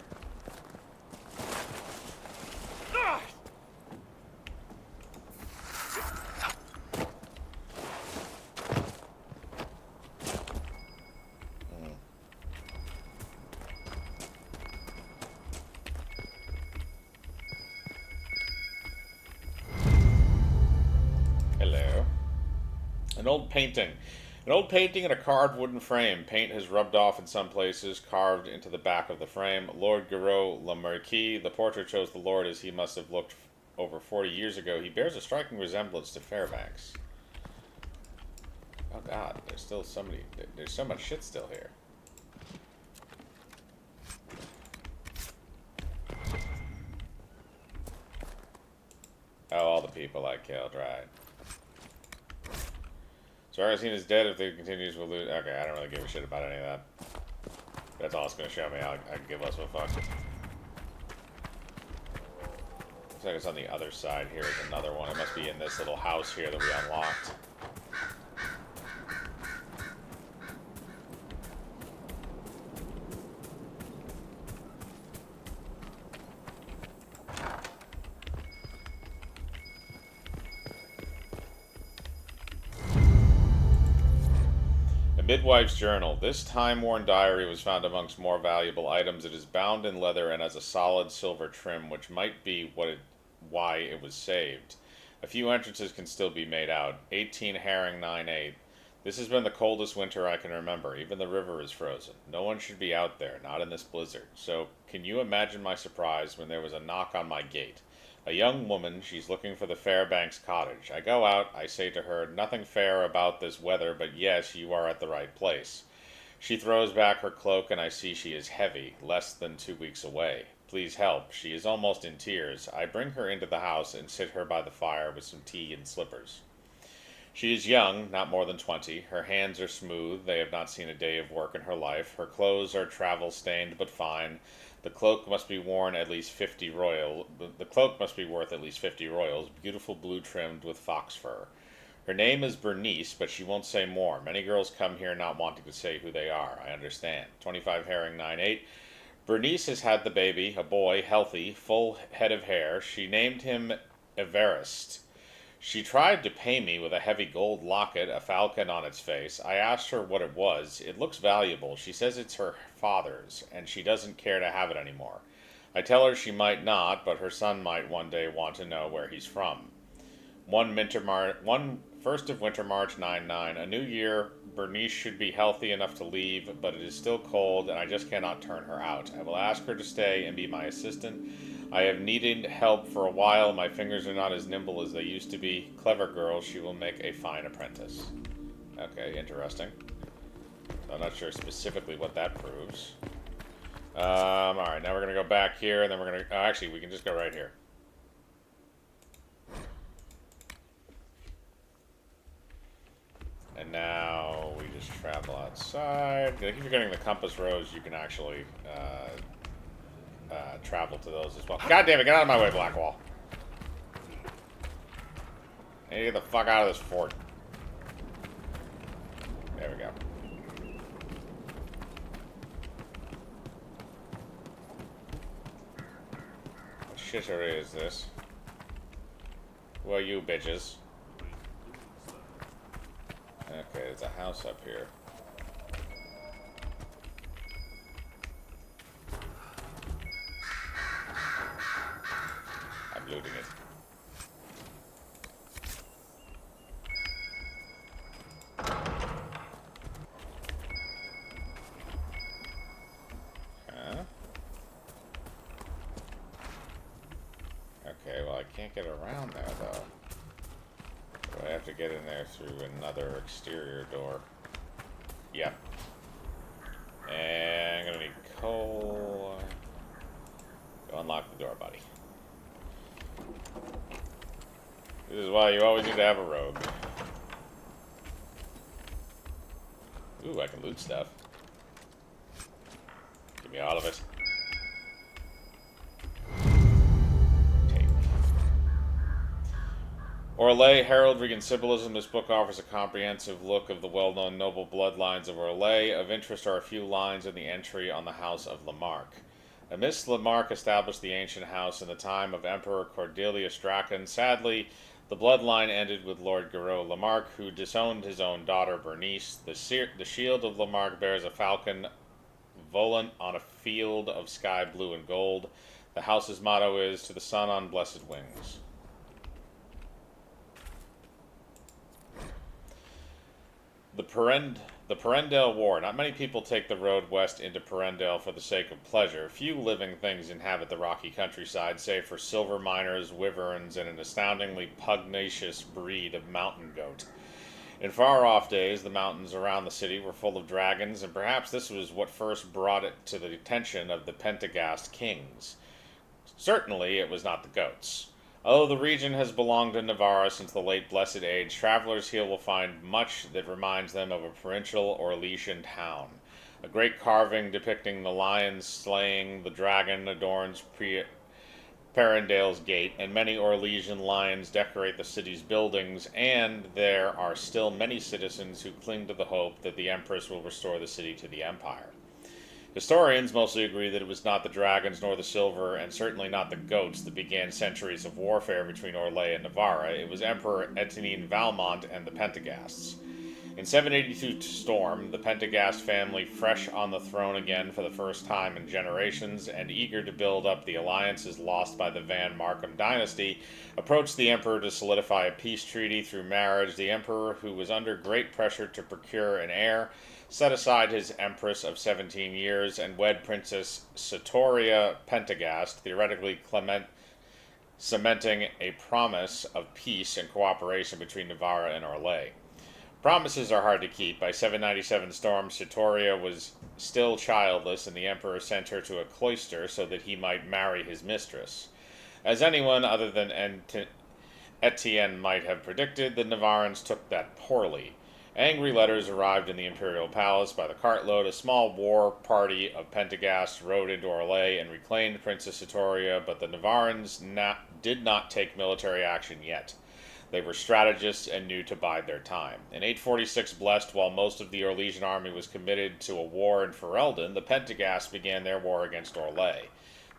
Hello. An old painting. An old painting in a carved wooden frame. Paint has rubbed off in some places, carved into the back of the frame. Lord Garot Le Marquis. The portrait shows the Lord as he must have looked over 40 years ago. He bears a striking resemblance to Fairbanks. Oh god, there's still so many, there's so much shit still here. Oh, all the people I killed, right. So Aracene is dead. If it continues, we'll lose. Okay, I don't really give a shit about any of that. That's all it's going to show me. I can give less of a fuck. Looks like it's on the other side. Here's another one. It must be in this little house here that we unlocked. Midwife's journal. This time-worn diary was found amongst more valuable items. It is bound in leather and has a solid silver trim, which might be why it was saved. A few entrances can still be made out. 18 Herring 9-8. This has been the coldest winter I can remember. Even the river is frozen. No one should be out there, not in this blizzard. So, can you imagine my surprise when there was a knock on my gate? A young woman, she's looking for the Fairbanks cottage. I go out, I say to her, nothing fair about this weather, but yes, you are at the right place. She throws back her cloak and I see she is heavy, less than 2 weeks away. Please help, she is almost in tears. I bring her into the house and sit her by the fire with some tea and slippers. She is young, not more than 20. Her hands are smooth, they have not seen a day of work in her life. Her clothes are travel-stained but fine. The cloak must be worth at least 50 royals, beautiful blue trimmed with fox fur. Her name is Bernice, but she won't say more. Many girls come here not wanting to say who they are. I understand. 25 Herring 9-8. Bernice has had the baby, a boy, healthy, full head of hair. She named him Everest. She tried to pay me with a heavy gold locket, a falcon on its face. I asked her what it was. It looks valuable. She says it's her father's, and she doesn't care to have it anymore. I tell her she might not, but her son might one day want to know where he's from. 1st of Winter March 9-9. A new year. Bernice should be healthy enough to leave, but it is still cold, and I just cannot turn her out. I will ask her to stay and be my assistant. I have needed help for a while. My fingers are not as nimble as they used to be. Clever girl, she will make a fine apprentice. Okay, interesting. I'm not sure specifically what that proves. Alright, now we're going to go back here, and then we're going to... actually, we can just go right here. And now we just travel outside. If you're getting the compass roads, you can actually... travel to those as well. God damn it, get out of my way, Blackwall. I need to get the fuck out of this fort. There we go. What shittery is this? Who are you, bitches? Okay, there's a house up here. Looting it. Huh? Okay, well I can't get around there though. Do I have to get in there through another exterior door? Yep. And I'm gonna need coal. Go unlock the door, buddy. This is why you always need to have a rogue. Ooh, I can loot stuff. Give me all of it. Take. Orlais, Heraldry and Symbolism. This book offers a comprehensive look of the well-known noble bloodlines of Orlais. Of interest are a few lines in the entry on the House of Lamarck. Miss Lamarck established the ancient house in the time of Emperor Cordelius Draken. Sadly, the bloodline ended with Lord Garot Lamarck, who disowned his own daughter Bernice. The shield of Lamarck bears a falcon volant on a field of sky blue and gold. The house's motto is, "To the sun on blessed wings." The Perendale War. Not many people take the road west into Perendale for the sake of pleasure. Few living things inhabit the rocky countryside, save for silver miners, wyverns, and an astoundingly pugnacious breed of mountain goat. In far-off days, the mountains around the city were full of dragons, and perhaps this was what first brought it to the attention of the Pentagast kings. Certainly, it was not the goats. Although the region has belonged to Navarra since the late Blessed Age, travelers here will find much that reminds them of a provincial Orlesian town. A great carving depicting the lion slaying the dragon adorns Perendale's gate, and many Orlesian lions decorate the city's buildings, and there are still many citizens who cling to the hope that the Empress will restore the city to the Empire. Historians mostly agree that it was not the dragons nor the silver, and certainly not the goats, that began centuries of warfare between Orlais and Navarra. It was Emperor Etienne Valmont and the Pentagasts. In 782 Storm, the Pentagast family, fresh on the throne again for the first time in generations, and eager to build up the alliances lost by the Van Markham dynasty, approached the emperor to solidify a peace treaty through marriage. The emperor, who was under great pressure to procure an heir, set aside his empress of 17 years and wed Princess Satoria Pentagast, theoretically cementing a promise of peace and cooperation between Navarra and Orlais. Promises are hard to keep. By 797 Storm, Satoria was still childless, and the emperor sent her to a cloister so that he might marry his mistress. As anyone other than Etienne might have predicted, the Navarrans took that poorly. Angry letters arrived in the imperial palace by the cartload. A small war party of Pentagast rode into Orlais and reclaimed Princess Satoria, but the Navarrans did not take military action yet. They were strategists and knew to bide their time. In 846 Blessed, while most of the Orlesian army was committed to a war in Ferelden, the Pentagasts began their war against Orlais.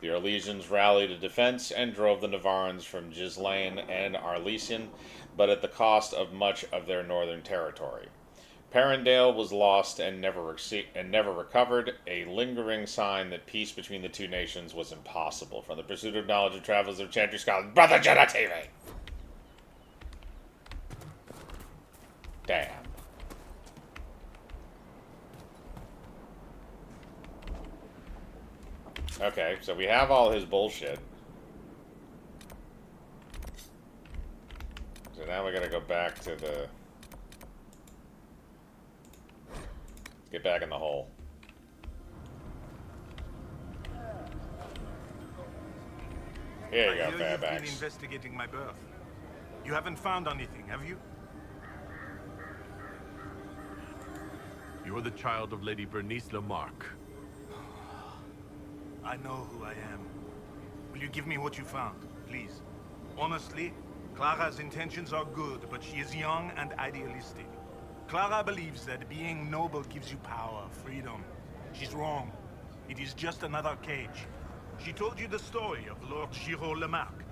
The Orlesians rallied a defense and drove the Navarrans from Gislaine and Arlesian, but at the cost of much of their northern territory. Perendale was lost and never recovered, a lingering sign that peace between the two nations was impossible. From the Pursuit of Knowledge of Travels of Chantry Scotland, Brother Jenna TV! Damn. Okay, so we have all his bullshit. So now we gotta go back to the... Let's get back in the hole. Here you go, Fairbanks. You've been investigating my birth. You haven't found anything, have you? You're the child of Lady Bernice Lamarck. I know who I am. Will you give me what you found, please? Honestly, Clara's intentions are good, but she is young and idealistic. Clara believes that being noble gives you power, freedom. She's wrong. It is just another cage. She told you the story of Lord Giraud Lamarck.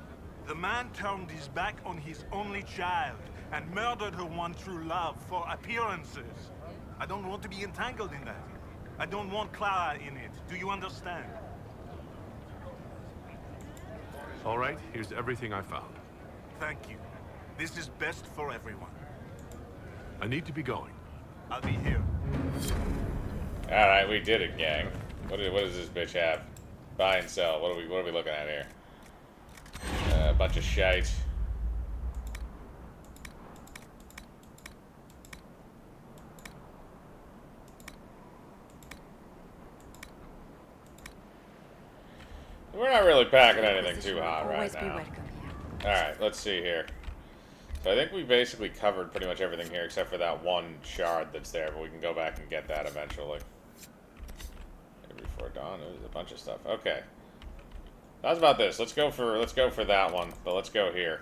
The man turned his back on his only child and murdered her one true love for appearances. I don't want to be entangled in that. I don't want Clara in it. Do you understand? All right, here's everything I found. Thank you. This is best for everyone. I need to be going. I'll be here. Alright, we did it, gang. What does this bitch have? Buy and sell. What are we looking at here? A bunch of shite. We're not really packing anything too hot right now. Alright, let's see here. So I think we basically covered pretty much everything here except for that one shard that's there, but we can go back and get that eventually. Maybe before dawn. There's a bunch of stuff. Okay. How's about this? Let's go for that one, but let's go here.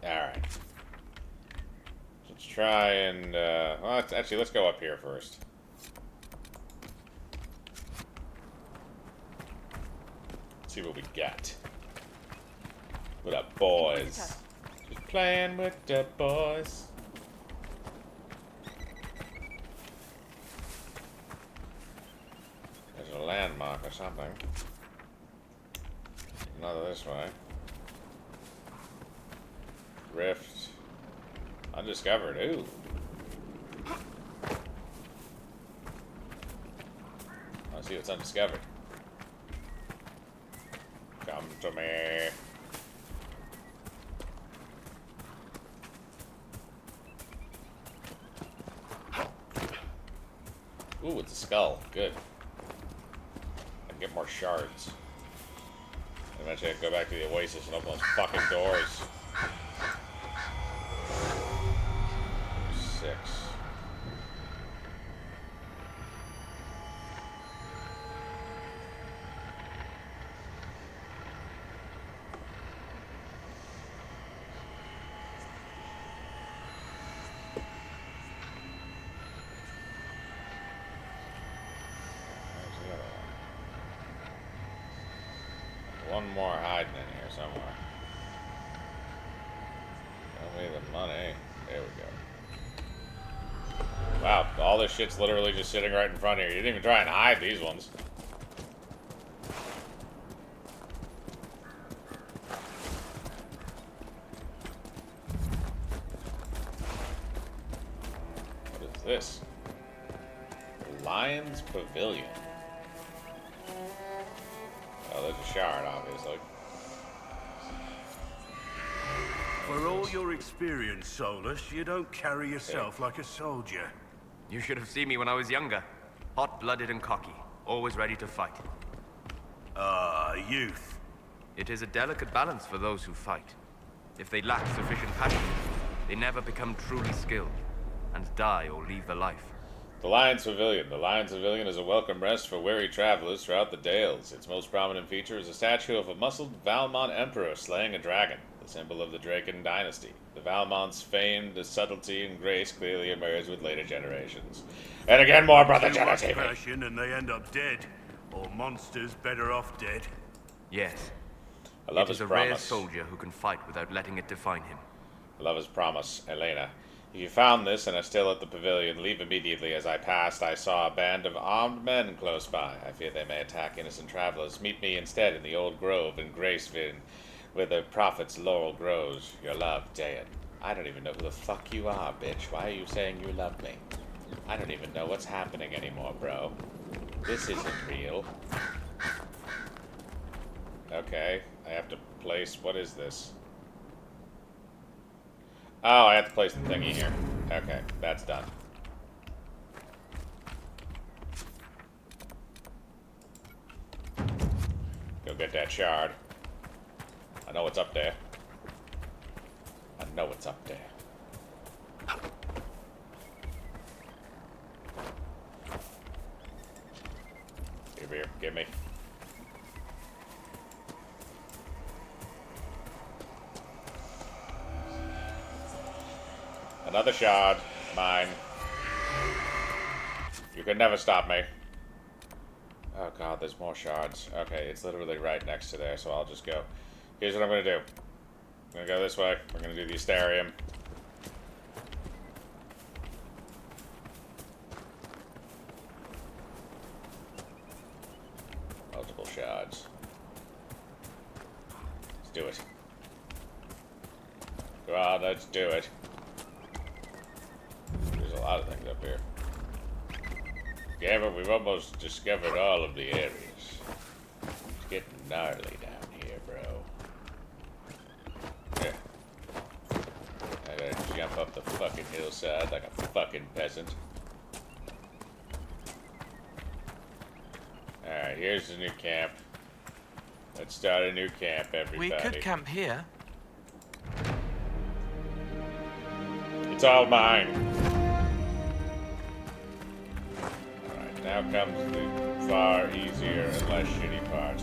Alright. Let's try and, well, actually, let's go up here first. Let's see what we got. What up, boys? Just playing with the boys. There's a landmark or something. Another this way. Rift. Undiscovered. Ooh. Let's see what's undiscovered. Come to me. Ooh, it's a skull. Good. And get more shards. Eventually I go back to the Oasis and open those fucking doors. 6. One more hiding in here somewhere. Show me the money. There we go. Wow, all this shit's literally just sitting right in front of you. You didn't even try and hide these ones. What is this? Lion's Pavilion. Oh, there's a shard, obviously. For all your experience, Solus, you don't carry yourself like a soldier. You should have seen me when I was younger. Hot-blooded and cocky. Always ready to fight. Ah, youth. It is a delicate balance for those who fight. If they lack sufficient passion, they never become truly skilled, and die or leave the life. The Lion's Pavilion. The Lion's Pavilion is a welcome rest for weary travelers throughout the Dales. Its most prominent feature is a statue of a muscled Valmont emperor slaying a dragon, the symbol of the Draken dynasty. The Valmont's famed subtlety and grace clearly emerge with later generations. And again, more Brother Too Jenna much TV. passion and they end up dead, or monsters better off dead. Yes. I love it is his a rare promise. soldier who can fight without letting it define him. I love his promise, Elena. If you found this and are still at the pavilion, leave immediately. As I passed, I saw a band of armed men close by. I fear they may attack innocent travelers. Meet me instead in the old grove in Gracevin, where the prophet's laurel grows. Your love, Dayan. I don't even know who the fuck you are, bitch. Why are you saying you love me? I don't even know what's happening anymore, bro. This isn't real. Okay, I have to place... What is this? Oh, I have to place the thingy here. Okay, that's done. Go get that shard. I know what's up there. I know what's up there. Here, give me. Another shard. Mine. You can never stop me. Oh god, there's more shards. Okay, it's literally right next to there, so I'll just go. Here's what I'm gonna do. I'm gonna go this way. We're gonna do the Asterium. Multiple shards. Let's do it. Go on, let's do it. There's a lot of things up here. Yeah, but we've almost discovered all of the areas. It's getting gnarly down here, bro. Yeah. I gotta jump up the fucking hillside like a fucking peasant. Alright, here's the new camp. Let's start a new camp, everybody. We could camp here. It's all mine. Alright, now comes the far easier and less shitty part.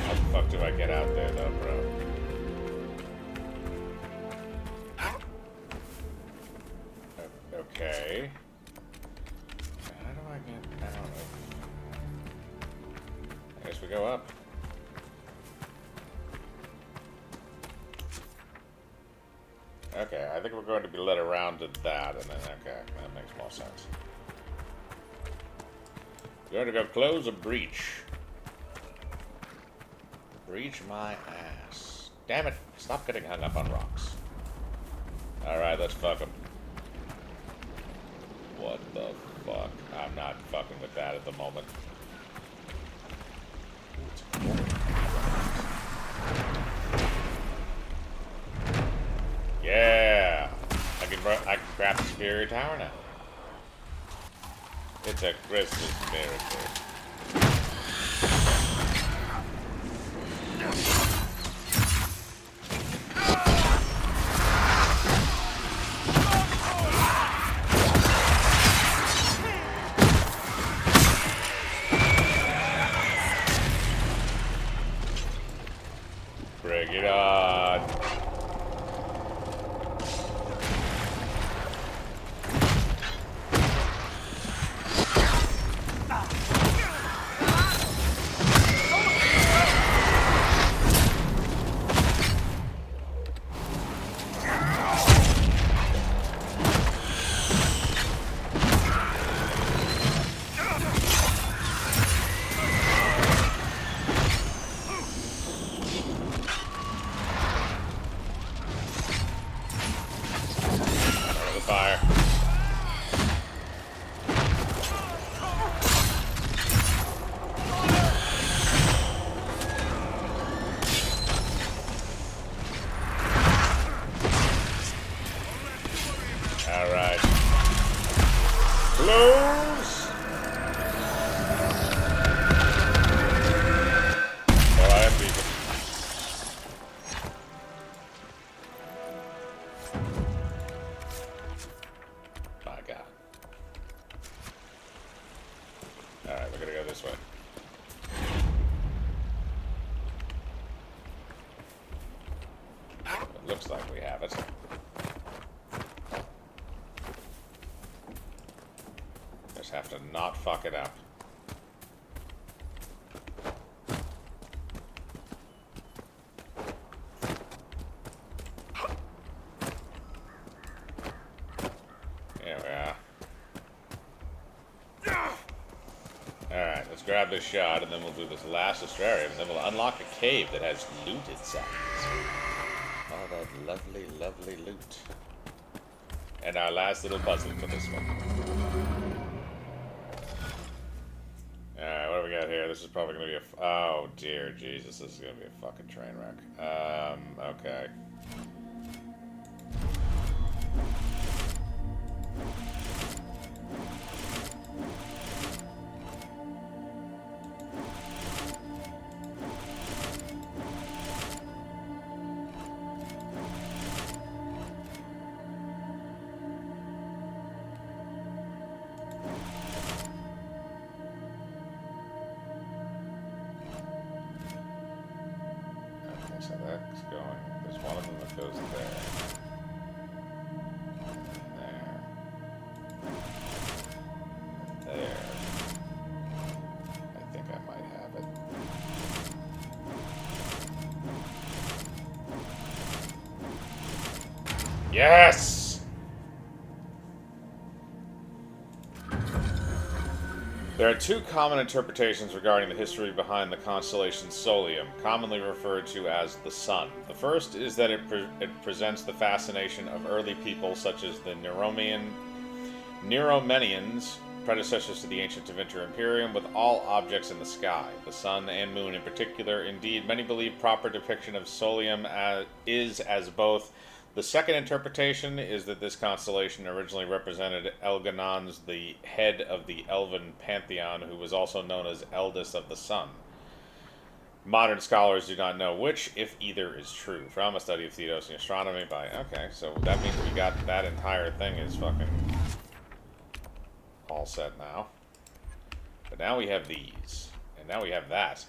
How the fuck do I get out there though, bro? Okay. How do I get out of... I guess we go up. Okay, I think we're going to be led around to that, and then, okay, that makes more sense. We're going to go close a breach. reach my ass. Damn it. Stop getting hung up on rocks. Alright, let's fuck him. What the fuck? I'm not fucking with that at the moment. Yeah! I can craft the Superior Tower now. It's a Christmas miracle. Bring it on. Fire. All right. Close. Well, I am beaten. My God. Alright, we're gonna go this way. It looks like we have it. Just have to not fuck it up. There we are. Alright, let's grab this shot, and then we'll do this last astrarium, and then we'll unlock a cave that has loot inside. All that lovely, lovely loot. And our last little puzzle for this one. Alright, what do we got here? This is probably going to be a... Oh, dear Jesus, this is going to be a fucking train wreck. Okay. So that's going, there's one of them that goes there. There. There. I think I might have it. Yes! There are two common interpretations regarding the history behind the constellation Solium, commonly referred to as the Sun. The first is that it presents the fascination of early people such as the Neromenians, predecessors to the ancient Tevinter Imperium, with all objects in the sky, the sun and moon in particular. Indeed, many believe proper depiction of Solium is as both. The second interpretation is that this constellation originally represented Elganons, the head of the Elven pantheon, who was also known as Eldest of the Sun. Modern scholars do not know which, if either, is true. From a study of Theodosian astronomy by... Okay, so that means we got that entire thing is fucking all set now. But now we have these. And now we have that.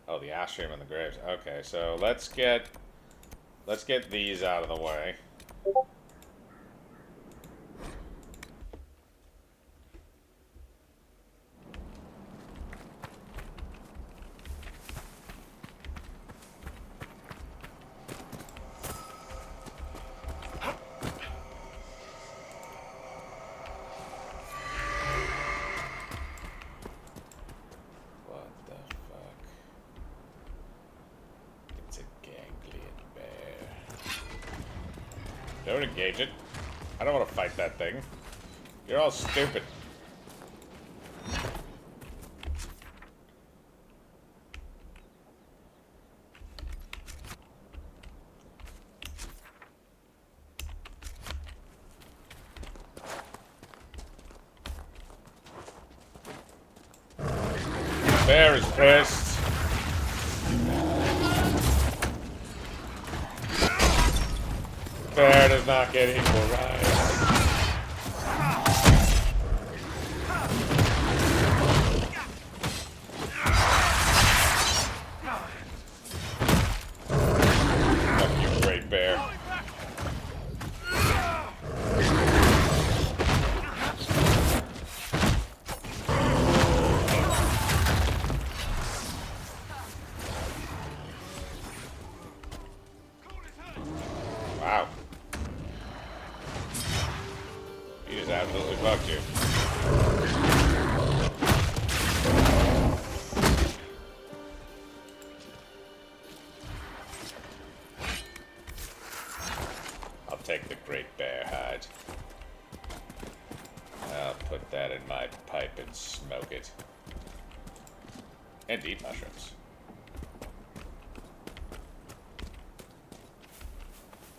Oh, the Astrium and the graves. Okay, so let's get these out of the way. Don't engage it. I don't want to fight that thing. You're all stupid. Bear is pissed. Bear does not get equal rights. Fuck you, Great Bear. Wow. He just absolutely fucked you. I'll take the Great Bear hide. I'll put that in my pipe and smoke it. And eat mushrooms.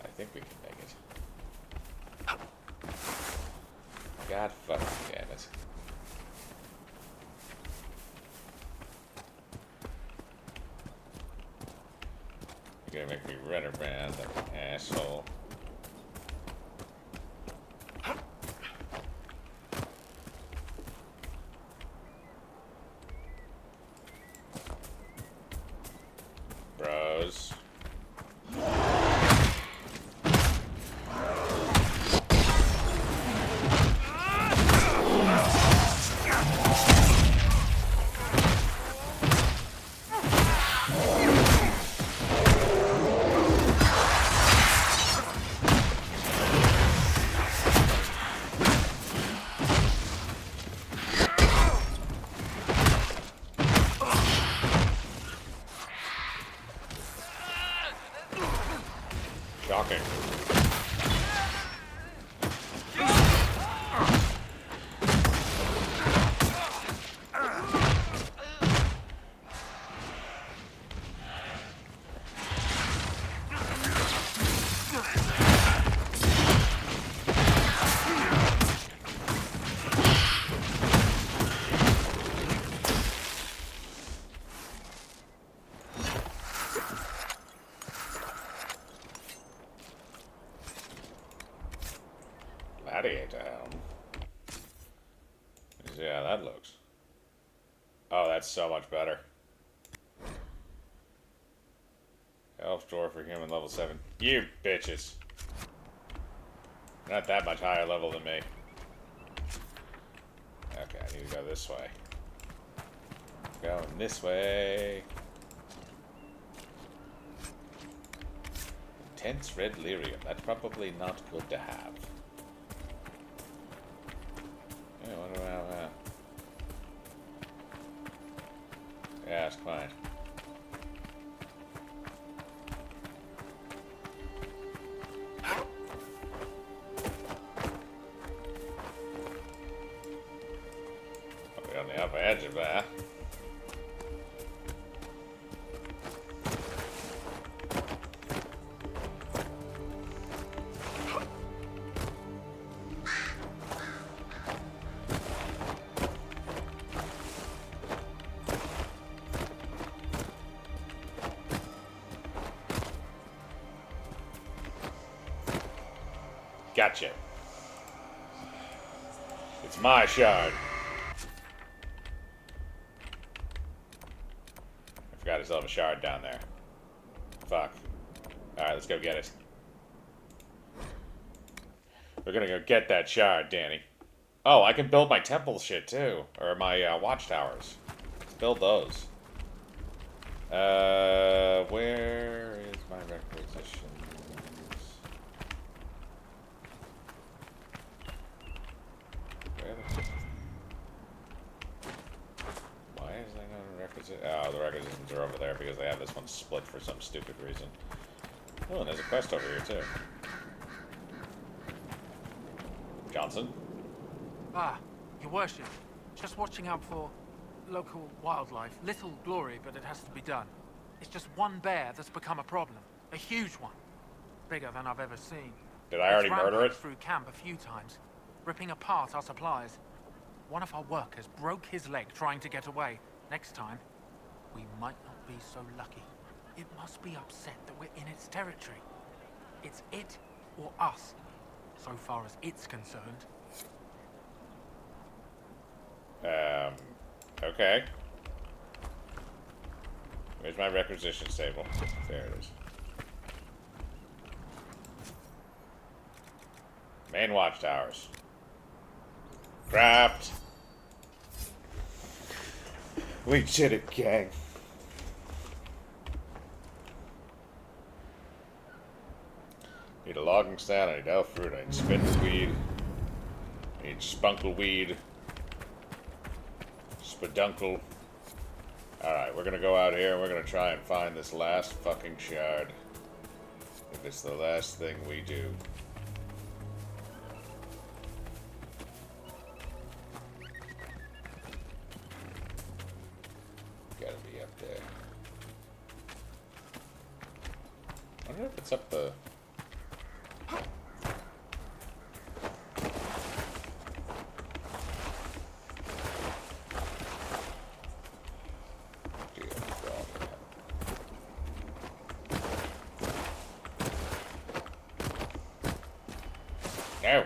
I think we can make it. God fucking damn it. You're gonna make me run around like an asshole. Bros. Shocking. Gladiator helm. See how that looks. Oh, that's so much better. Elf dwarf for human level 7. You bitches. Not that much higher level than me. Okay, I need to go this way. Going this way. Intense red lyrium. That's probably not good to have. Yeah, I wonder how that. Yeah, it's fine. Probably on the upper edge of that. Gotcha. It's my shard. I forgot I still have a shard down there. Fuck. Alright, let's go get it. We're gonna go get that shard, Danny. Oh, I can build my temple shit too. Or my watchtowers. Let's build those. Where is my requisition? Why is there no requisition? Oh, the requisitions are over there because they have this one split for some stupid reason. Oh, and there's a quest over here too. Johnson. Ah, your worship. Just watching out for local wildlife. Little glory, but it has to be done. It's just one bear that's become a problem. A huge one. Bigger than I've ever seen. Did I already It's murder it? rampaged through camp a few times, ripping apart our supplies. One of our workers broke his leg trying to get away. Next time, we might not be so lucky. It must be upset that we're in its territory. It's it or us, so far as it's concerned. Okay. Where's my requisition table? There it is. Main watchtowers. Craft. We did it, gang. Need a logging stand, I need elf fruit, I need spittle weed, I need spunkle weed, speduncle. Alright, we're gonna go out here and we're gonna try and find this last fucking shard. If it's the last thing we do. Gotta be up there. I wonder if it's up the... No.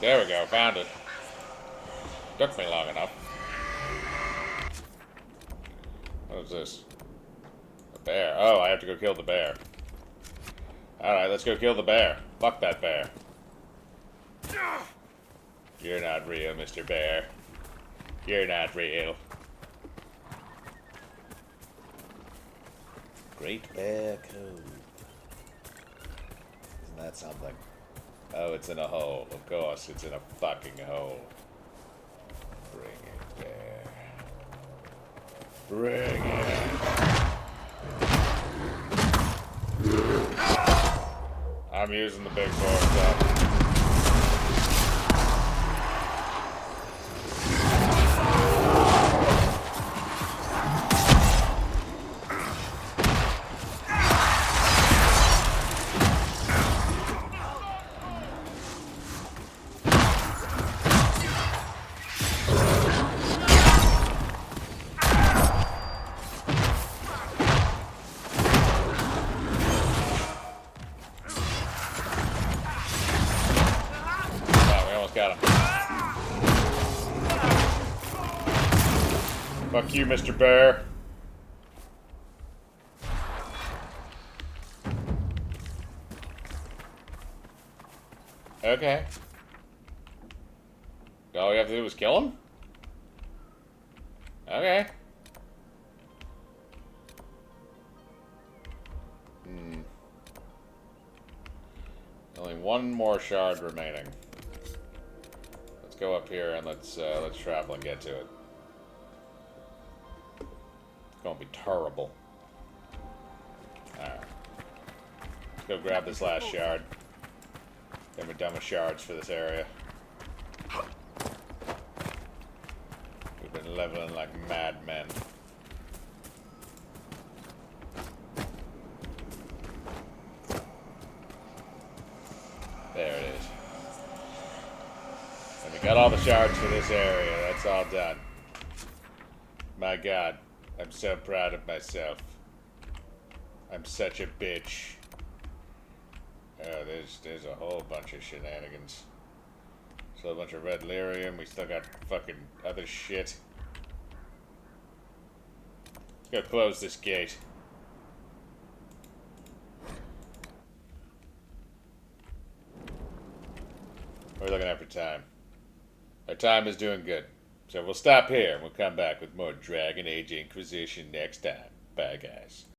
There we go, found it. Took me long enough. What is this? A bear. Oh, I have to go kill the bear. Alright, let's go kill the bear. Fuck that bear. You're not real, Mr. Bear. You're not real. Great Bear Cove. Isn't that something? Oh, it's in a hole. Of course, it's in a fucking hole. Bring it there. Bring it. I'm using the big sword stuff. Fuck you, Mr. Bear. Okay. All we have to do is kill him? Okay. Only one more shard remaining. Let's go up here and let's travel and get to it. It's gonna be terrible. Alright. Let's go grab this last shard. Then we're done with shards for this area. We've been leveling like madmen. There it is. And we got all the shards for this area. That's all done. My god. I'm so proud of myself. I'm such a bitch. Oh, there's a whole bunch of shenanigans. Still a bunch of red lyrium. We still got fucking other shit. Let's go close this gate. What are we looking at for time? Our time is doing good. So we'll stop here and we'll come back with more Dragon Age Inquisition next time. Bye, guys.